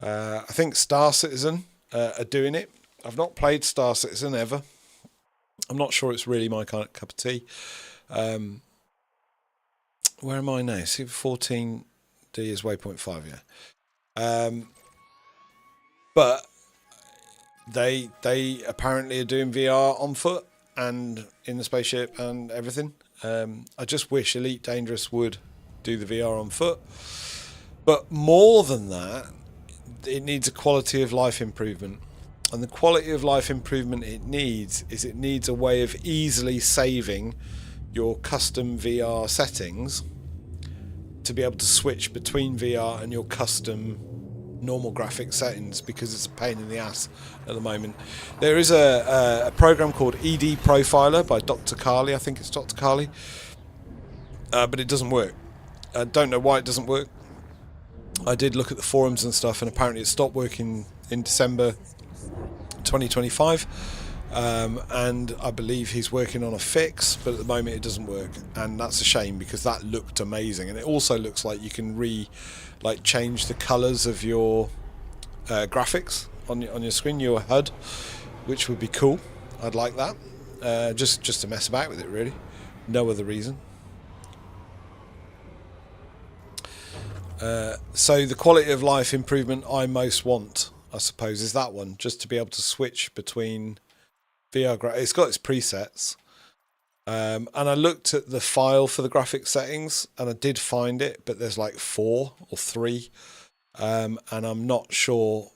I think Star Citizen are doing it. I've not played Star Citizen ever. I'm not sure it's really my kind of cup of tea. Where am I now? See, 14D is waypoint 5, yeah. But they apparently are doing VR on foot and in the spaceship and everything. I just wish Elite Dangerous would do the VR on foot. But more than that, it needs a quality of life improvement. And the quality of life improvement it needs a way of easily saving your custom VR settings to be able to switch between VR and your custom normal graphic settings, because it's a pain in the ass at the moment. There is a program called ED Profiler by Dr. Carly. I think it's Dr. Carly. But it doesn't work. I don't know why it doesn't work. I did look at the forums and stuff, and apparently it stopped working in December 2025, and I believe he's working on a fix, but at the moment it doesn't work, and that's a shame because that looked amazing. And it also looks like you can change the colors of your graphics on your screen, your HUD, which would be cool. I'd like that, just to mess about with it, really, no other reason. So the quality of life improvement I most want, I suppose, is that one, just to be able to switch between VR. It's got its presets, and I looked at the file for the graphic settings, and I did find it, but there's like 4 or 3, and I'm not sure.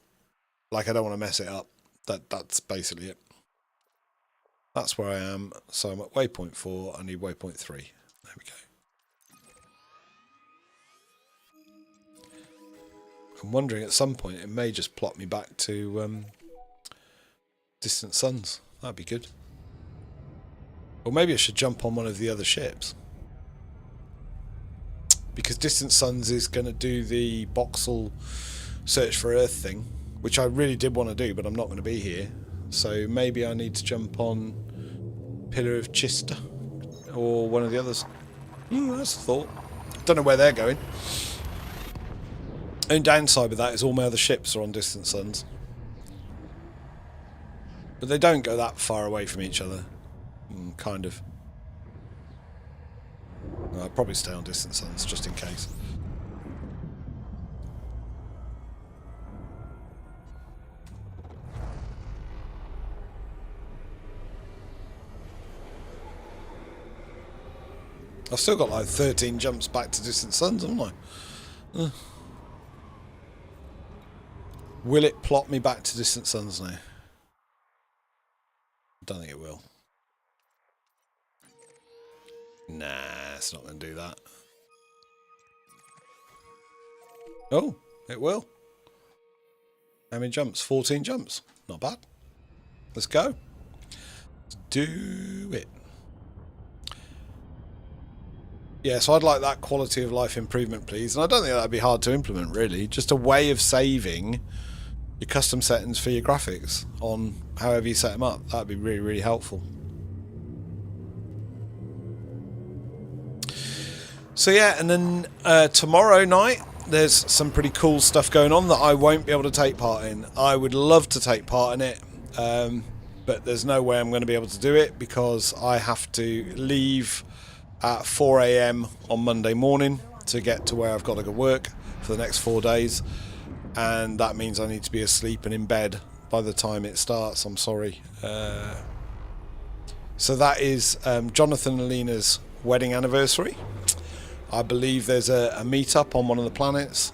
Like, I don't want to mess it up. That's basically it. That's where I am. So I'm at waypoint 4. I need waypoint 3. There we go. I'm wondering at some point it may just plot me back to Distant Suns. That'd be good. Or maybe I should jump on one of the other ships, because Distant Suns is going to do the Boxel Search for Earth thing, which I really did want to do, but I'm not going to be here. So maybe I need to jump on Pillar of Chista or one of the others. That's a thought. Don't know where they're going. The only downside with that is all my other ships are on Distant Suns. But they don't go that far away from each other. Kind of. I'll probably stay on Distant Suns, just in case. I've still got like 13 jumps back to Distant Suns, haven't I? Will it plot me back to Distant Suns now? I don't think it will. Nah, it's not going to do that. Oh, it will. How many jumps? 14 jumps. Not bad. Let's go. Let's do it. Yeah, so I'd like that quality of life improvement, please. And I don't think that'd be hard to implement, really. Just a way of saving your custom settings for your graphics on however you set them up. That'd be really, really helpful. So yeah, and then tomorrow night there's some pretty cool stuff going on that I won't be able to take part in. I would love to take part in it, but there's no way I'm going to be able to do it because I have to leave at 4 AM on Monday morning to get to where I've got to go work for the next 4 days, and that means I need to be asleep and in bed by the time it starts. I'm sorry. So that is Jonathan and Alina's wedding anniversary. I believe there's a meet-up on one of the planets,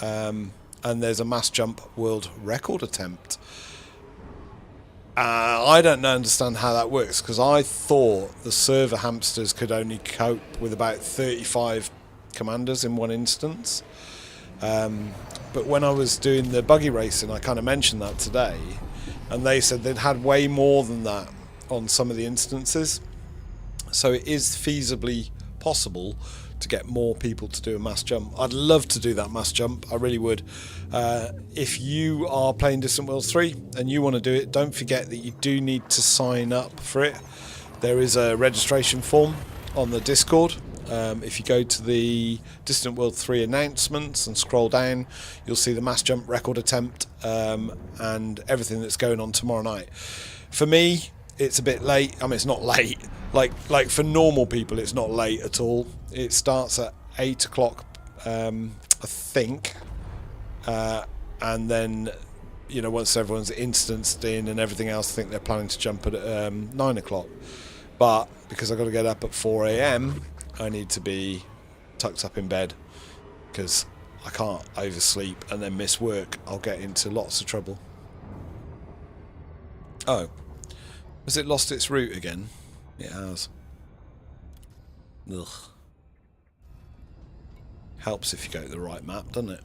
and there's a mass jump world record attempt. I don't understand how that works, because I thought the server hamsters could only cope with about 35 commanders in one instance. But when I was doing the buggy racing, I kind of mentioned that today, and they said they'd had way more than that on some of the instances. So it is feasibly possible to get more people to do a mass jump. I'd love to do that mass jump, I really would. If you are playing Distant Worlds 3 and you want to do it, don't forget that you do need to sign up for it. There is a registration form on the Discord, If you go to the Distant World 3 announcements and scroll down, you'll see the mass jump record attempt and everything that's going on tomorrow night. For me, it's a bit late. I mean, it's not late. Like for normal people, it's not late at all. It starts at 8 o'clock, I think, and then, you know, once everyone's instanced in and everything else, I think they're planning to jump at 9 o'clock. But because I've got to get up at 4 a.m, I need to be tucked up in bed because I can't oversleep and then miss work. I'll get into lots of trouble. Oh, has it lost its route again? It has. Ugh. Helps if you go to the right map, doesn't it?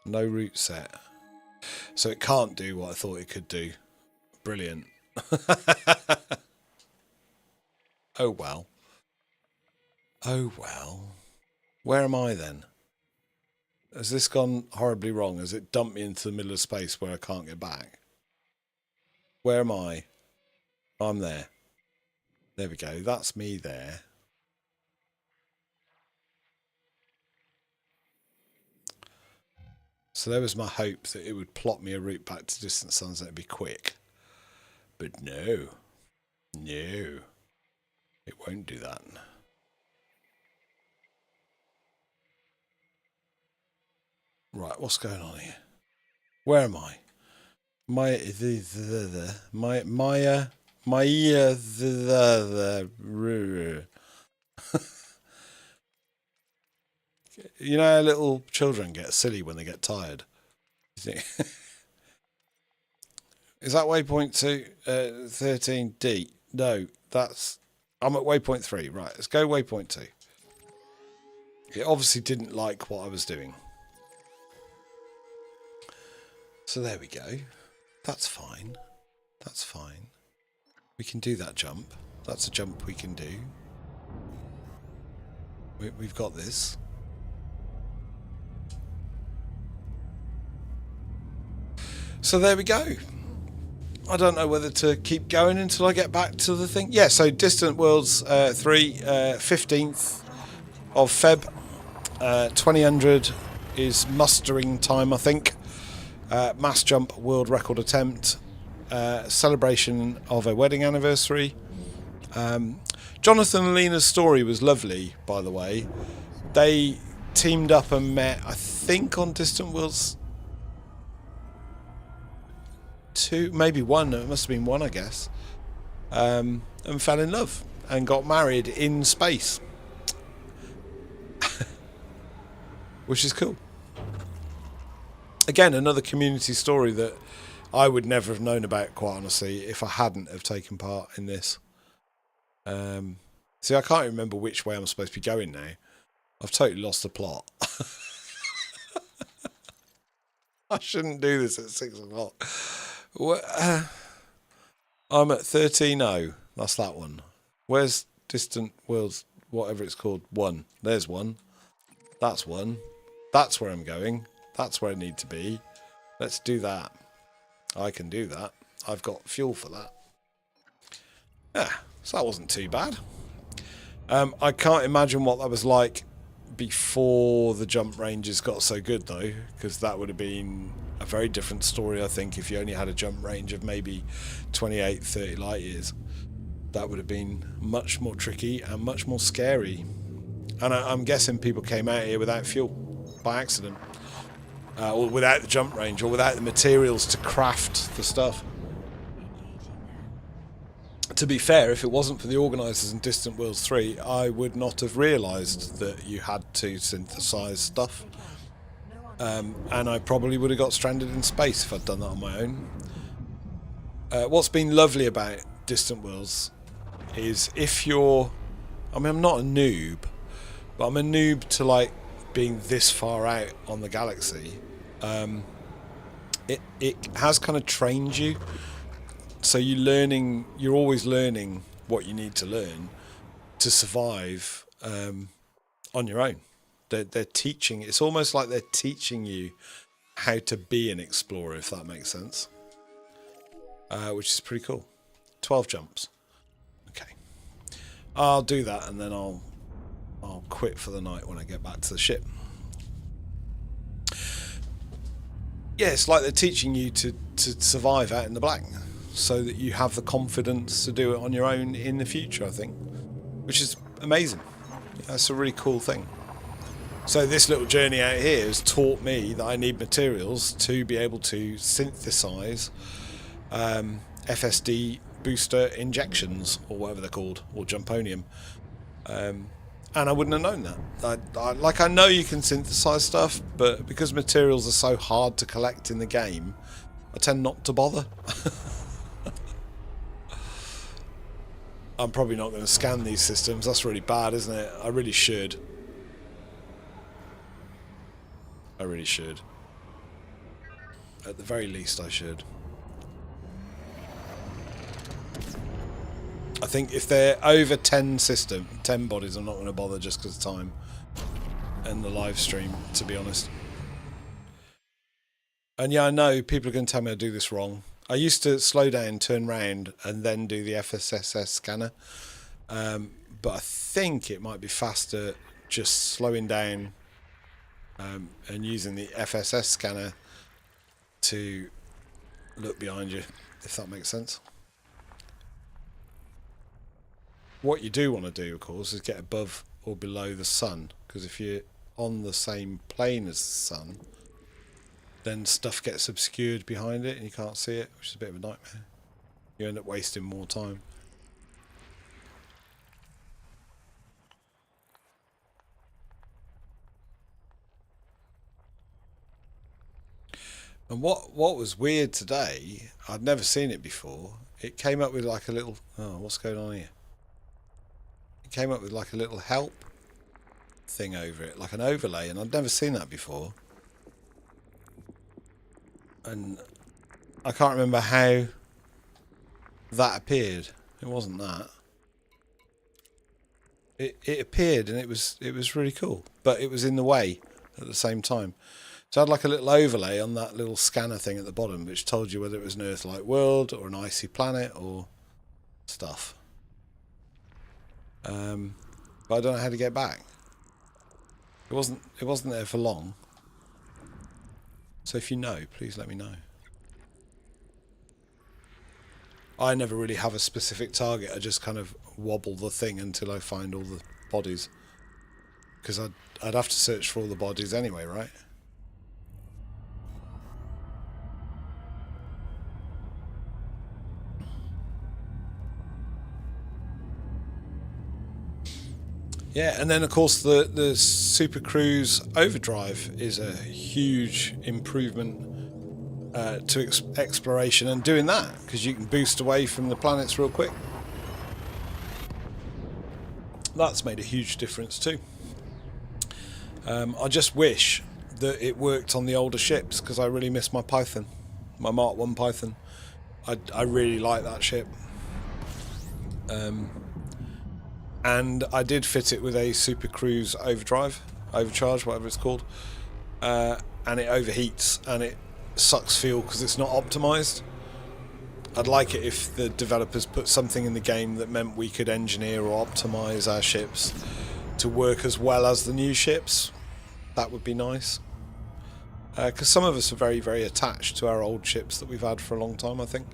No route set. So it can't do what I thought it could do. Brilliant. Oh well. Oh well. Where am I then? Has this gone horribly wrong? Has it dumped me into the middle of space where I can't get back? Where am I? I'm there. There we go. That's me there. So there was my hope that it would plot me a route back to Distant Suns and it'd be quick. But no. No. It won't do that. Right, what's going on here? Where am I? You know how little children get silly when they get tired? Is that waypoint 2? 13D? No, that's... I'm at waypoint 3. Right, let's go waypoint 2. It obviously didn't like what I was doing. So there we go. That's fine. That's fine. We can do that jump. That's a jump we can do. We've got this. So there we go. I don't know whether to keep going until I get back to the thing. Yeah, so Distant Worlds 3, 15th of Feb. 2000 is mustering time, I think. Mass jump world record attempt. Celebration of a wedding anniversary. Jonathan and Lena's story was lovely, by the way. They teamed up and met, I think, on Distant Worlds 2, maybe 1. It must have been 1, I guess. And fell in love and got married in space. Which is cool. Again, another community story that I would never have known about, quite honestly, if I hadn't have taken part in this. See, I can't remember which way I'm supposed to be going now. I've totally lost the plot. I shouldn't do this at 6 o'clock. I'm at 13.0. That's that one. Where's Distant Worlds, whatever it's called? 1. There's 1. That's 1. That's where I'm going. That's where I need to be. Let's do that. I can do that. I've got fuel for that. Yeah, so that wasn't too bad. I can't imagine what that was like before the jump ranges got so good, though, because that would have been a very different story, I think, if you only had a jump range of maybe 28, 30 light years. That would have been much more tricky and much more scary. And I'm guessing people came out here without fuel, by accident. Or without the jump range, or without the materials to craft the stuff. To be fair, if it wasn't for the organisers in Distant Worlds 3, I would not have realised that you had to synthesise stuff. And I probably would have got stranded in space if I'd done that on my own. What's been lovely about Distant Worlds is if you're... I mean, I'm not a noob, but I'm a noob to, like, being this far out on the galaxy. It has kind of trained you. So you're always learning what you need to learn to survive on your own. They're teaching. It's almost like they're teaching you how to be an explorer, if that makes sense. Which is pretty cool. 12 jumps. I'll do that, and then I'll quit for the night when I get back to the ship. Yeah, it's like they're teaching you to survive out in the black, so that you have the confidence to do it on your own in the future, I think, which is amazing. That's a really cool thing. So this little journey out here has taught me that I need materials to be able to synthesize FSD booster injections, or whatever they're called, or jumponium. And I wouldn't have known that. I know you can synthesize stuff, but because materials are so hard to collect in the game, I tend not to bother. I'm probably not going to scan these systems. That's really bad, isn't it? I really should. I really should. At the very least, I should. I think if they're over 10 bodies, I'm not going to bother just because of time and the live stream, to be honest. And yeah, I know people are going to tell me I do this wrong. I used to slow down, turn round, and then do the FSSS scanner. But I think it might be faster just slowing down and using the FSS scanner to look behind you, if that makes sense. What you do want to do, of course, is get above or below the sun, because if you're on the same plane as the sun, then stuff gets obscured behind it and you can't see it, which is a bit of a nightmare. You end up wasting more time. And what was weird today, I'd never seen it before, it came up with like a little... Oh, what's going on here? It came up with like a little help thing over it, like an overlay, and I'd never seen that before. And I can't remember how that appeared. It wasn't that. It appeared, and it was really cool, but it was in the way at the same time. So I had like a little overlay on that little scanner thing at the bottom, which told you whether it was an Earth-like world or an icy planet or stuff. But I don't know how to get back. It wasn't there for long. So if you know, please let me know. I never really have a specific target. I just kind of wobble the thing until I find all the bodies. Because I'd have to search for all the bodies anyway, right? Yeah, and then of course the Super Cruise Overdrive is a huge improvement to exploration and doing that, because you can boost away from the planets real quick. That's made a huge difference too. I just wish that it worked on the older ships, because I really miss my Python, my Mark 1 Python. I really like that ship. And I did fit it with a Super Cruise Overcharge, whatever it's called, and it overheats and it sucks fuel because it's not optimized. I'd like it if the developers put something in the game that meant we could engineer or optimize our ships to work as well as the new ships. That would be nice, because some of us are very, very attached to our old ships that we've had for a long time, I think.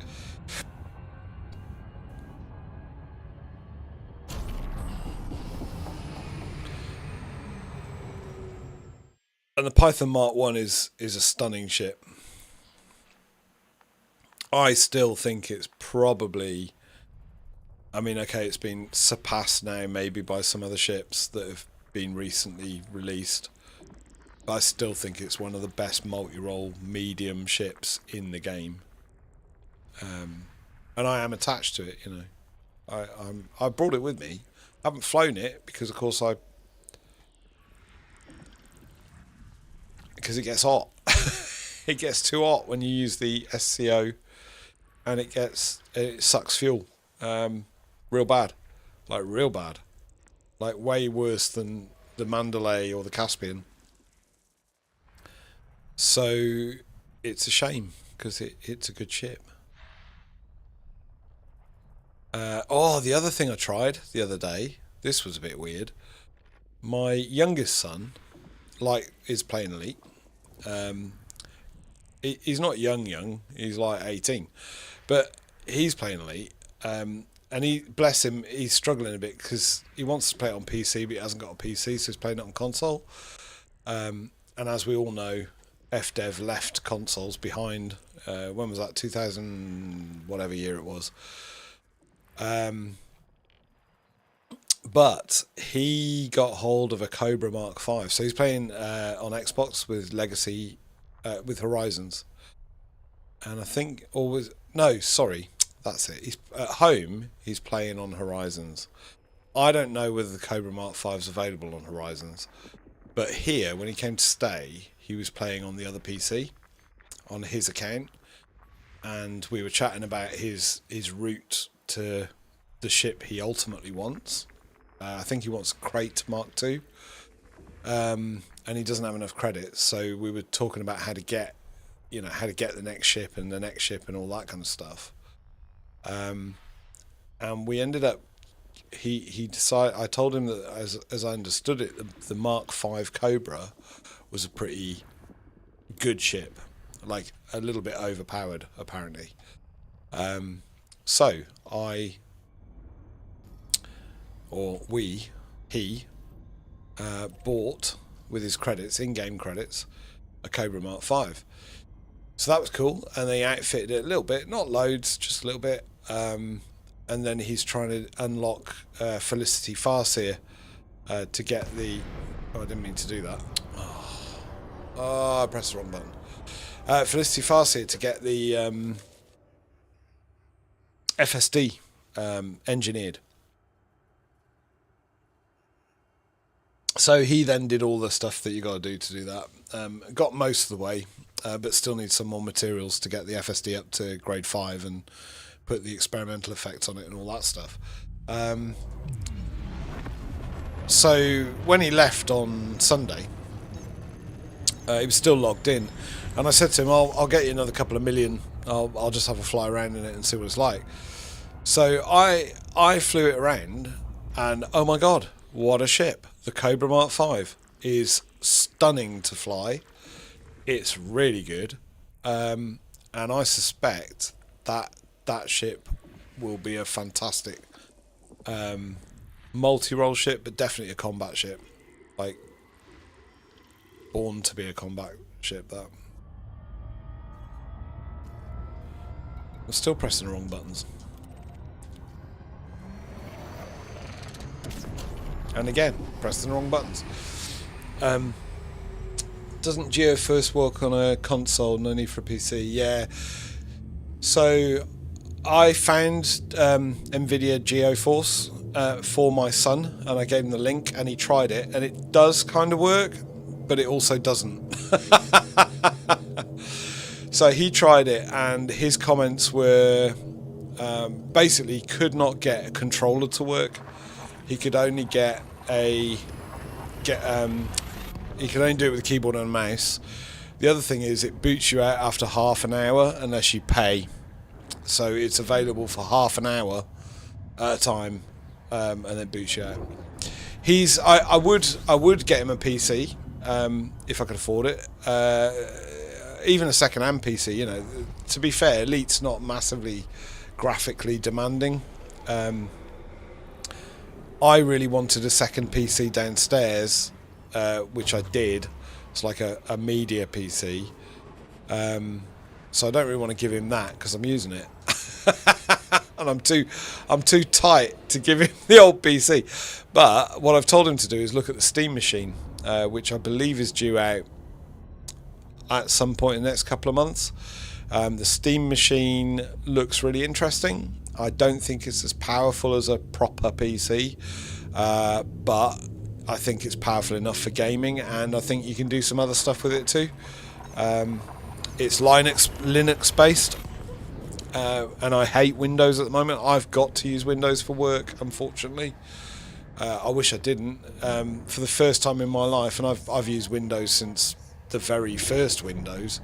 And the Python Mark 1 is a stunning ship. I still think it's probably... I mean, okay, it's been surpassed now maybe by some other ships that have been recently released. But I still think it's one of the best multi-role medium ships in the game. And I am attached to it, you know. I brought it with me. I haven't flown it because, of course, because it gets hot. It gets too hot when you use the SCO, and it sucks fuel, real bad, like real bad, like way worse than the Mandalay or the Caspian. So it's a shame because it's a good ship. The other thing I tried the other day, this was a bit weird. My youngest son, is playing Elite. He's not young, he's like 18. But he's playing Elite. And bless him, he's struggling a bit because he wants to play it on PC, but he hasn't got a PC, so he's playing it on console. And as we all know, FDev left consoles behind. When was that? 2000, whatever year it was. But he got hold of a Cobra Mark 5, so he's playing on Xbox with Legacy, with Horizons, and I think that's it. He's at home. He's playing on Horizons. I don't know whether the Cobra Mark 5 is available on Horizons, but here when he came to stay, he was playing on the other PC on his account, and we were chatting about his route to the ship he ultimately wants. I think he wants Crate Mark 2, and he doesn't have enough credits. So we were talking about how to get the next ship and the next ship and all that kind of stuff. And we ended up. He decided. I told him that as I understood it, the Mark 5 Cobra was a pretty good ship, like a little bit overpowered apparently. So he bought with his credits, in-game credits, a Cobra Mark 5. So that was cool, and they outfitted it a little bit, not loads, just a little bit. And then he's trying to unlock Felicity Farseer to get the... Oh, I didn't mean to do that. Oh, I pressed the wrong button. Felicity Farseer to get the FSD engineered. So he then did all the stuff that you got to do that. Got most of the way, but still needs some more materials to get the FSD up to grade 5 and put the experimental effects on it and all that stuff. So when he left on Sunday, he was still logged in, and I said to him, I'll get you another couple of million. I'll just have a fly around in it and see what it's like. So I flew it around, and oh my god, what a ship. The Cobra Mark 5 is stunning to fly. It's really good. And I suspect that ship will be a fantastic multi-role ship, but definitely a combat ship. Like, born to be a combat ship, that. I'm still pressing the wrong buttons. And again, pressing the wrong buttons. Doesn't Geo first work on a console, no need for a PC? Yeah. So I found NVIDIA GeoForce for my son, and I gave him the link, and he tried it, and it does kind of work, but it also doesn't. So he tried it, and his comments were basically could not get a controller to work. He could only he could only do it with a keyboard and a mouse. The other thing is it boots you out after half an hour unless you pay. So it's available for half an hour at a time, and then boots you out. I would get him a PC if I could afford it. Even a second-hand PC. You know, to be fair, Elite's not massively graphically demanding. I really wanted a second PC downstairs, which I did. It's like a media PC. So I don't really want to give him that because I'm using it. And I'm too tight to give him the old PC. But what I've told him to do is look at the Steam machine, which I believe is due out at some point in the next couple of months. The Steam machine looks really interesting. I don't think it's as powerful as a proper PC, but I think it's powerful enough for gaming, and I think you can do some other stuff with it too. It's Linux based, and I hate Windows at the moment. I've got to use Windows for work, unfortunately. I wish I didn't. For the first time in my life, and I've used Windows since the very first Windows,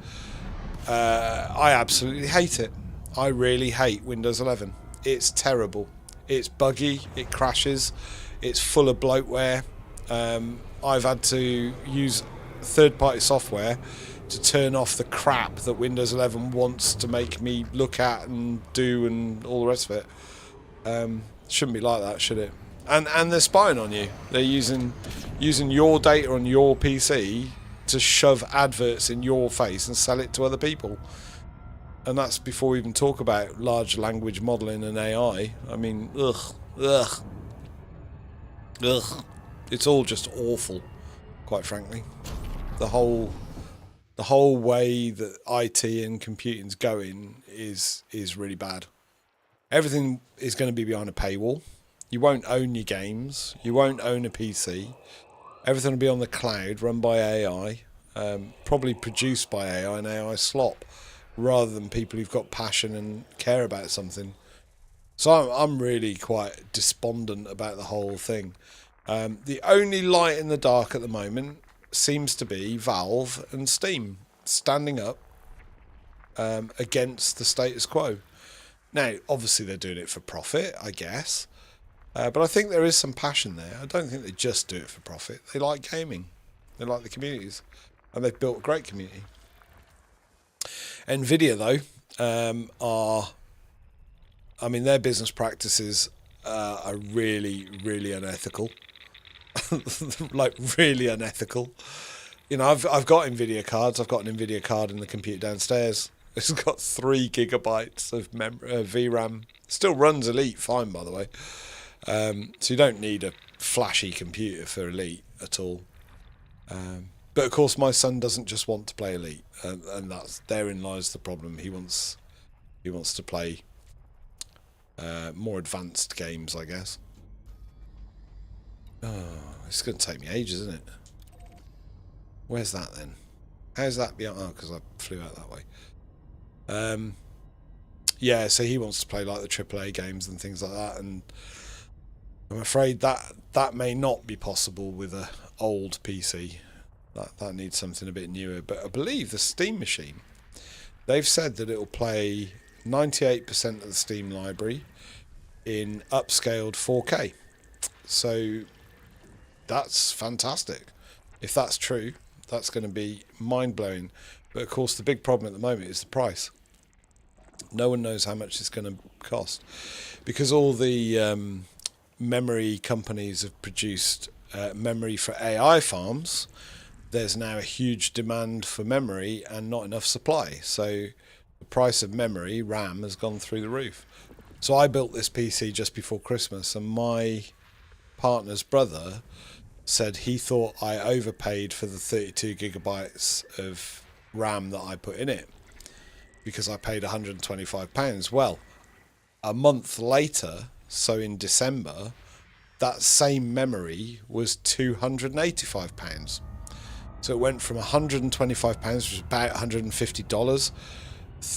I absolutely hate it. I really hate Windows 11. it's terrible. It's buggy. It crashes. It's full of bloatware. I've had to use third-party software to turn off the crap that Windows 11 wants to make me look at and do and all the rest of it. Shouldn't be like that, should it? And they're spying on you. They're using your data on your PC to shove adverts in your face and sell it to other people. And that's before we even talk about large language modelling and AI. I mean, ugh. It's all just awful, quite frankly. The whole way that IT and computing's going is really bad. Everything is going to be behind a paywall. You won't own your games. You won't own a PC. Everything will be on the cloud, run by AI, probably produced by AI and AI slop, rather than people who've got passion and care about something. So I'm really quite despondent about the whole thing. The only light in the dark at the moment seems to be Valve and Steam standing up against the status quo. Now, obviously they're doing it for profit, I guess. But I think there is some passion there. I don't think they just do it for profit. They like gaming. They like the communities. And they've built a great community. Nvidia, though, their business practices are really, really unethical. Like, really unethical. You know, I've got Nvidia cards. I've got an Nvidia card in the computer downstairs. It's got 3 gigabytes of VRAM. Still runs Elite fine, by the way. So you don't need a flashy computer for Elite at all. But of course, my son doesn't just want to play Elite, and therein lies the problem. He wants to play more advanced games, I guess. Oh, it's going to take me ages, isn't it? Where's that then? How's that beyond? Oh, because I flew out that way. Yeah, so he wants to play like the AAA games and things like that, and I'm afraid that may not be possible with a old PC. That needs something a bit newer. But I believe the Steam machine, they've said that it'll play 98% of the Steam library in upscaled 4K. So that's fantastic. If that's true, that's going to be mind-blowing. But of course, the big problem at the moment is the price. No one knows how much it's going to cost, because all the memory companies have produced memory for AI farms. There's now a huge demand for memory and not enough supply. So the price of memory, RAM, has gone through the roof. So I built this PC just before Christmas, and my partner's brother said he thought I overpaid for the 32 gigabytes of RAM that I put in it, because I paid £125. Well, a month later, so in December, that same memory was £285. So it went from £125, which is about $150,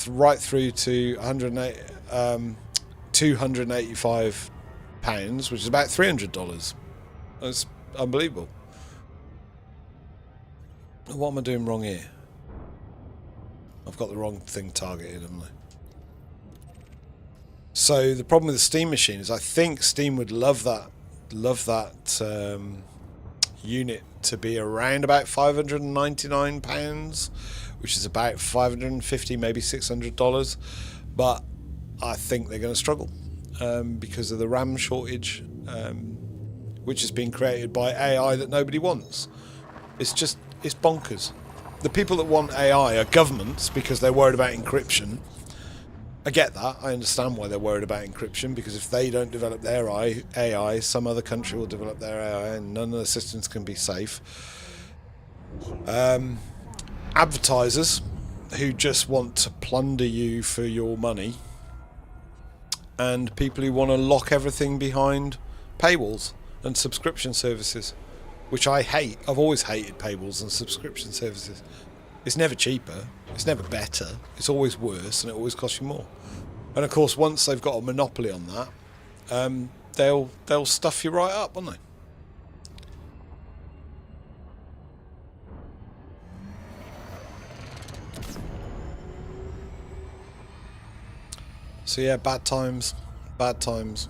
right through to £285, which is about $300. That's unbelievable. What am I doing wrong here? I've got the wrong thing targeted, haven't I? So the problem with the Steam machine is I think Steam would love that unit to be around about £599, which is about $550, maybe $600. But I think they're going to struggle because of the RAM shortage, which has been created by AI that nobody wants. It's bonkers. The people that want AI are governments because they're worried about encryption. I get that. I understand why they're worried about encryption, because if they don't develop their AI, some other country will develop their AI, and none of the systems can be safe. Advertisers who just want to plunder you for your money, and people who want to lock everything behind paywalls and subscription services, which I hate. I've always hated paywalls and subscription services. It's never cheaper, it's never better, it's always worse, and it always costs you more. And of course, once they've got a monopoly on that, they'll stuff you right up, won't they? So yeah, bad times. Bad times.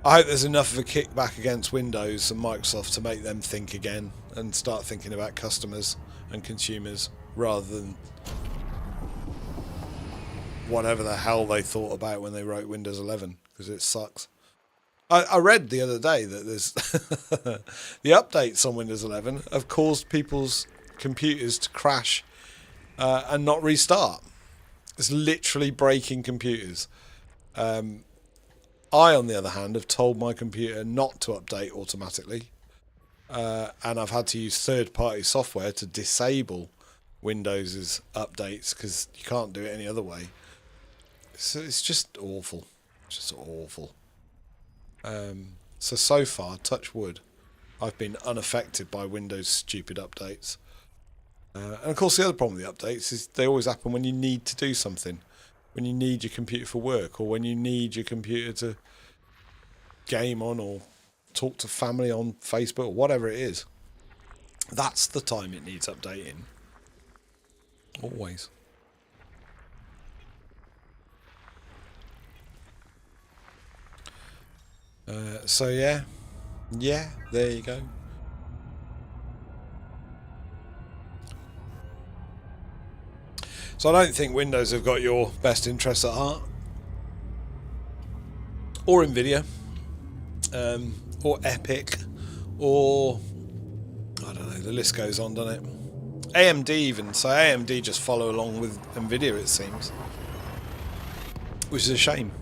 I hope there's enough of a kickback against Windows and Microsoft to make them think again and start thinking about customers and consumers rather than whatever the hell they thought about when they wrote Windows 11, because it sucks. I read the other day that there's the updates on Windows 11 have caused people's computers to crash and not restart. It's literally breaking computers. I, on the other hand, have told my computer not to update automatically, and I've had to use third-party software to disable Windows's updates because you can't do it any other way. So it's just awful. It's just awful. So far, touch wood, I've been unaffected by Windows' stupid updates. And of course, the other problem with the updates is they always happen when you need to do something. When you need your computer for work, or when you need your computer to game on or talk to family on Facebook or whatever it is. That's the time it needs updating. Always. So yeah, there you go. So I don't think Windows have got your best interests at heart, or Nvidia, or Epic, or I don't know. The list goes on, doesn't it? AMD even. So AMD just follow along with Nvidia, it seems, which is a shame,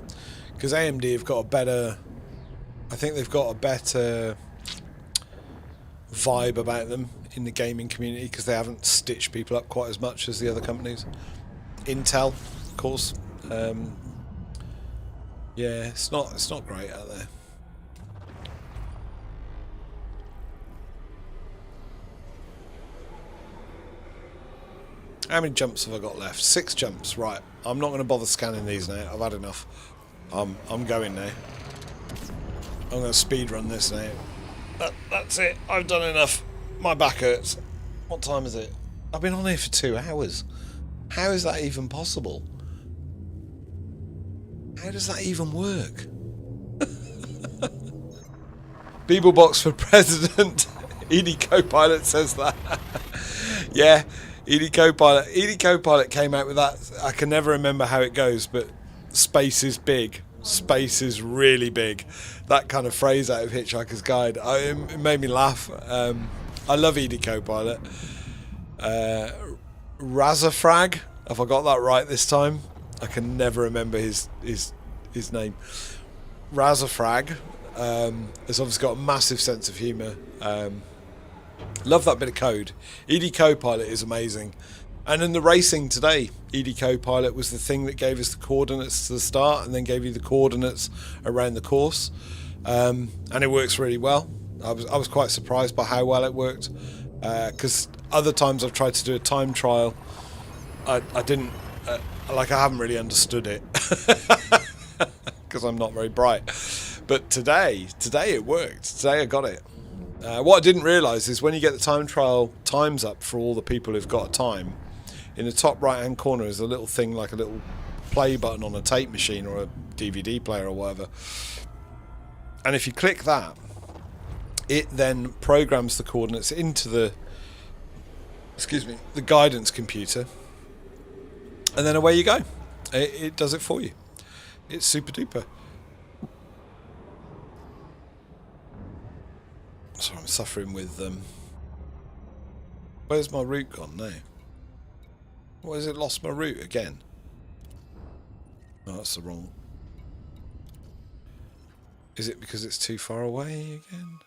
because AMD have got a better. I think they've got a better vibe about them in the gaming community because they haven't stitched people up quite as much as the other companies. Intel, of course. Yeah, it's not great out there. How many jumps have I got left? 6 jumps. Right. I'm not going to bother scanning these now. I've had enough. I'm going now. I'm going to speed run this now. That's it. I've done enough. My back hurts. What time is it? I've been on here for 2 hours. How is that even possible? How does that even work? Beeblebox for president. ED Copilot says that. Yeah, ED Copilot. ED Copilot came out with that. I can never remember how it goes, but space is big. Space is really big. That kind of phrase out of Hitchhiker's Guide. It made me laugh. I love ED Copilot. Razafrag, if I got that right this time. I can never remember his name. Razafrag has obviously got a massive sense of humour. Love that bit of code. ED Copilot is amazing. And in the racing today, ED Copilot was the thing that gave us the coordinates to the start and then gave you the coordinates around the course. And it works really well. I was quite surprised by how well it worked. Because other times I've tried to do a time trial, I didn't, I haven't really understood it. Because I'm not very bright. But today it worked. Today I got it. What I didn't realise is when you get the time trial times up for all the people who've got a time, in the top right hand corner is a little thing like a little play button on a tape machine or a DVD player or whatever. And if you click that, it then programs the coordinates into the guidance computer, and then away you go. It does it for you. It's super duper. So I'm suffering with where's my route gone now? Why has it lost my route again? Oh, that's the wrong. Is it because it's too far away again?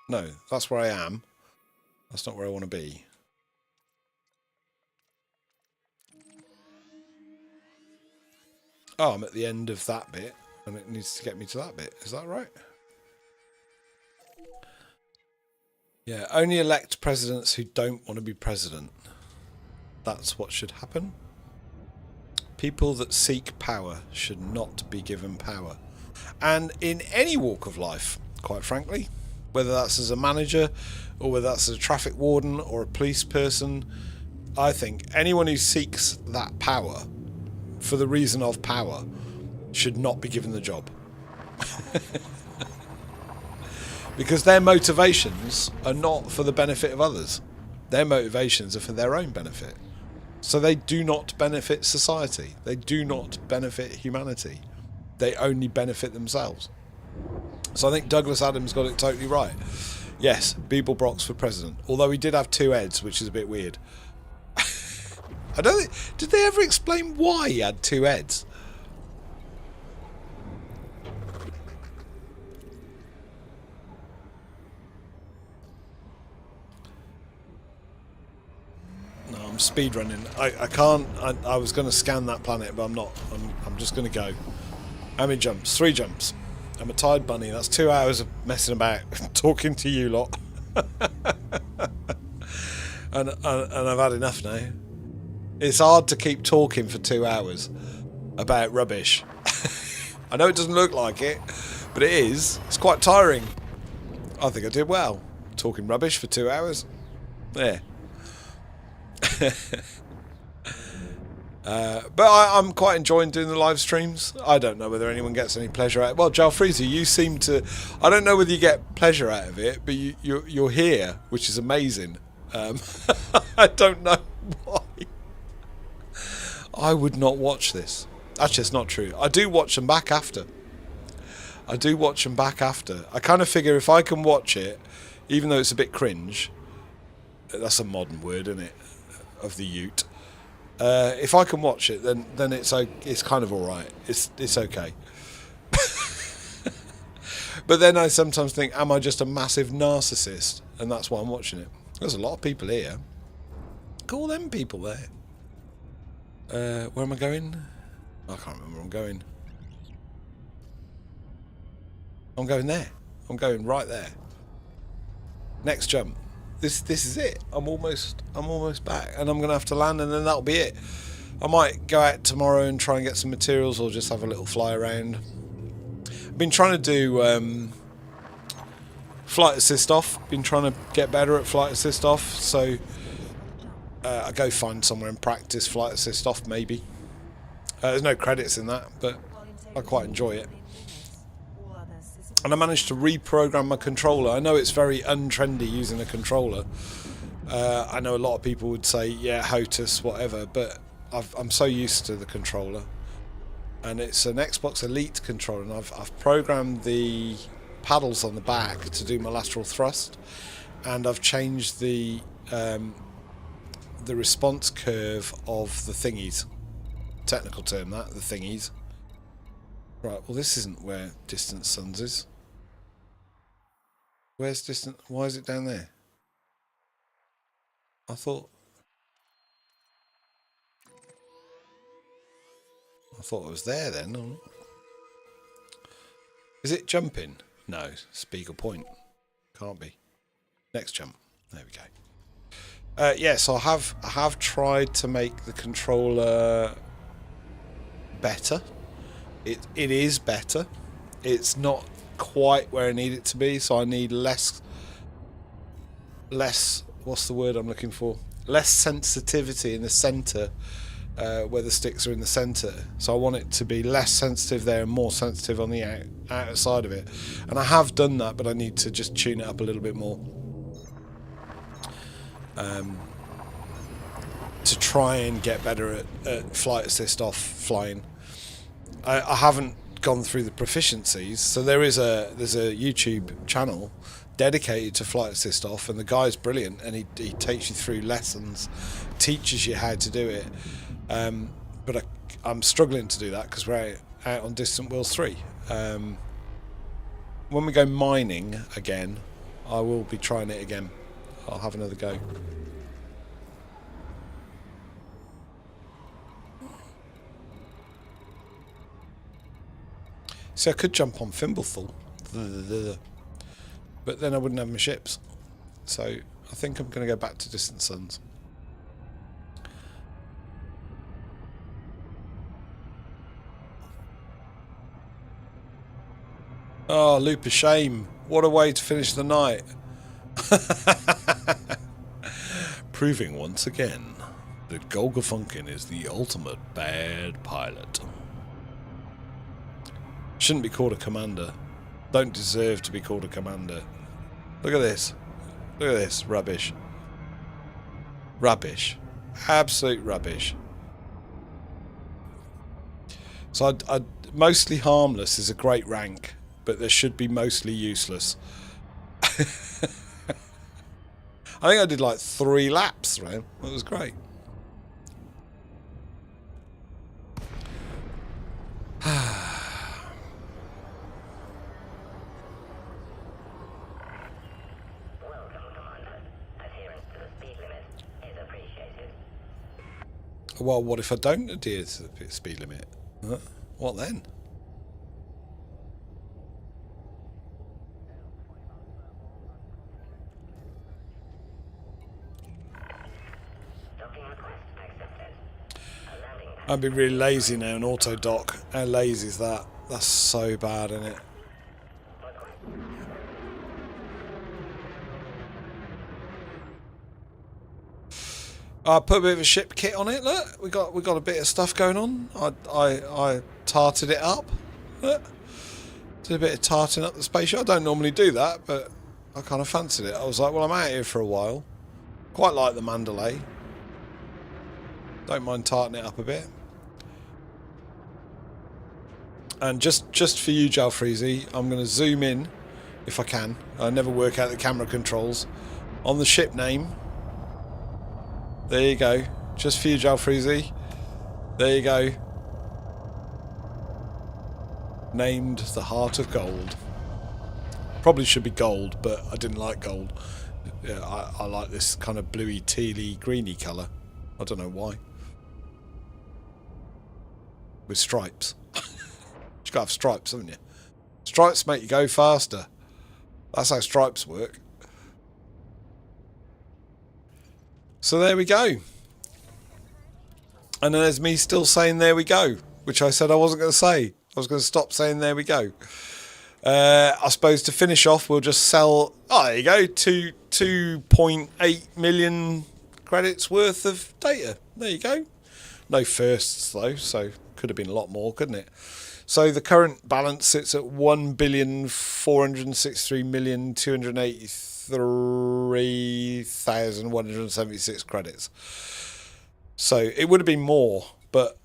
No, that's where I am. That's not where I want to be. Oh, I'm at the end of that bit, and it needs to get me to that bit. Is that right? Yeah, only elect presidents who don't want to be president. That's what should happen. People that seek power should not be given power. And in any walk of life, quite frankly, whether that's as a manager or whether that's as a traffic warden or a police person, I think anyone who seeks that power for the reason of power should not be given the job. Because their motivations are not for the benefit of others. Their motivations are for their own benefit. So they do not benefit society. They do not benefit humanity. They only benefit themselves. So I think Douglas Adams got it totally right. Yes, Beeblebrox for president. Although he did have 2 heads, which is a bit weird. I don't think... Did they ever explain why he had 2 heads? No, I'm speed running. I can't... I was going to scan that planet, but I'm not. I'm just going to go. How many jumps? 3 jumps. I'm a tired bunny. That's 2 hours of messing about, talking to you lot. and I've had enough now. It's hard to keep talking for 2 hours about rubbish. I know it doesn't look like it, but it is. It's quite tiring. I think I did well. Talking rubbish for 2 hours. Yeah. But I'm quite enjoying doing the live streams. I don't know whether anyone gets any pleasure out of it. Well, Jalfreezy, you seem to... I don't know whether you get pleasure out of it, but you're here, which is amazing. I don't know why. I would not watch this. Actually, it's not true. I do watch them back after. I kind of figure if I can watch it, even though it's a bit cringe... That's a modern word, isn't it? Of the ute. If I can watch it, then it's kind of all right. It's okay. But then I sometimes think, am I just a massive narcissist? And that's why I'm watching it. There's a lot of people here. Call them people there. Where am I going? I can't remember where I'm going. I'm going there. I'm going right there. Next jump. This is it. I'm almost back, and I'm gonna have to land, and then that'll be it. I might go out tomorrow and try and get some materials, or just have a little fly around. I've been trying to do flight assist off. Been trying to get better at flight assist off, so I go find somewhere and practice flight assist off. Maybe there's no credits in that, but I quite enjoy it. And I managed to reprogram my controller. I know it's very untrendy using a controller. I know a lot of people would say, yeah, HOTUS, whatever, but I'm so used to the controller. And it's an Xbox Elite controller, and I've programmed the paddles on the back to do my lateral thrust, and I've changed the response curve of the thingies. Technical term, that, the thingies. Right, well this isn't where Distant Suns is. Where's Distant... Why is it down there? I thought it was there then. Is it jumping? No, Spiegel Point. Can't be. Next jump. There we go. Yes, I have tried to make the controller better. It is better. It's not quite where I need it to be, so I need less what's the word I'm looking for? Less sensitivity in the center, where the sticks are in the center. So I want it to be less sensitive there and more sensitive on the outside of it. And I have done that, but I need to just tune it up a little bit more. To try and get better at flight assist off flying. I haven't gone through the proficiencies, so there's a YouTube channel dedicated to flight assist off, and the guy's brilliant, and he takes you through lessons, teaches you how to do it. But I'm struggling to do that because we're out on Distant Worlds 3. When we go mining again, I will be trying it again. I'll have another go. See, I could jump on Fimblethal, but then I wouldn't have my ships. So I think I'm going to go back to Distant Suns. Oh, Loop of Shame. What a way to finish the night. Proving once again that Golgafunkin is the ultimate bad pilot. Shouldn't be called a commander. Don't deserve to be called a commander. Look at this. Look at this. Rubbish. Rubbish. Absolute rubbish. So I'd mostly harmless is a great rank, but there should be mostly useless. I think I did like 3 laps around. That was great. Well, what if I don't adhere to the speed limit? What then? I'd be really lazy now in auto dock. How lazy is that? That's so bad, isn't it? I put a bit of a ship kit on it. Look, we got a bit of stuff going on. I tarted it up. Look, did a bit of tarting up the spaceship. I don't normally do that, but I kind of fancied it. I was like, well, I'm out here for a while. Quite like the Mandalay. Don't mind tarting it up a bit. And just for you, Jalfreezy, I'm going to zoom in if I can. I never work out the camera controls on the ship name. There you go. Just for you, Jalfreezy. There you go. Named the Heart of Gold. Probably should be gold, but I didn't like gold. Yeah, I like this kind of bluey, tealy, greeny colour. I don't know why. With stripes. You've got to have stripes, haven't you? Stripes make you go faster. That's how stripes work. So there we go. And then there's me still saying there we go, which I said I wasn't going to say. I was going to stop saying there we go. I suppose to finish off, we'll just sell... Oh, there you go. 2.8 million credits worth of data. There you go. No firsts, though, so could have been a lot more, couldn't it? So the current balance sits at 1,463,283,176 credits. So it would have been more, but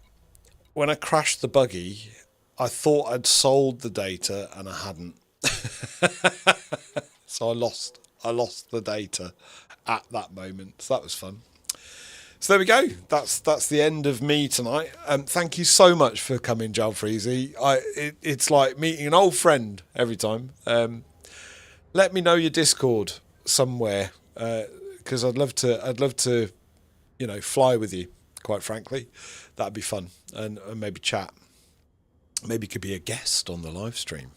when I crashed the buggy, I thought I'd sold the data and I hadn't. So I lost the data at that moment. So that was fun. So there we go. That's the end of me tonight. Thank you so much for coming, Jalfreezy. It's like meeting an old friend every time. Let me know your Discord somewhere, because I'd love to, fly with you. Quite frankly, that'd be fun, and maybe chat. Maybe you could be a guest on the live stream.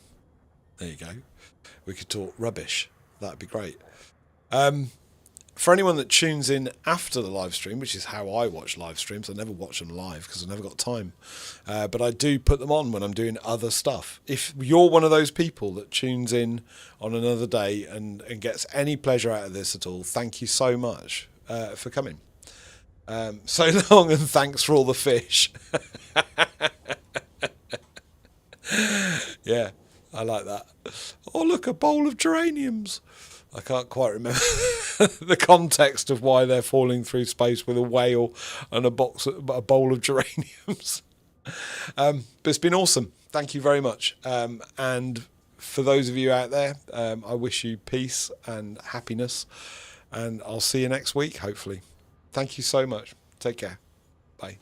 There you go. We could talk rubbish. That'd be great. For anyone that tunes in after the live stream, which is how I watch live streams, I never watch them live because I've never got time. But I do put them on when I'm doing other stuff. If you're one of those people that tunes in on another day and gets any pleasure out of this at all, thank you so much for coming. So long, and thanks for all the fish. Yeah, I like that. Oh, look, a bowl of geraniums. I can't quite remember the context of why they're falling through space with a whale and a bowl of geraniums. But it's been awesome. Thank you very much. And for those of you out there, I wish you peace and happiness. And I'll see you next week, hopefully. Thank you so much. Take care. Bye.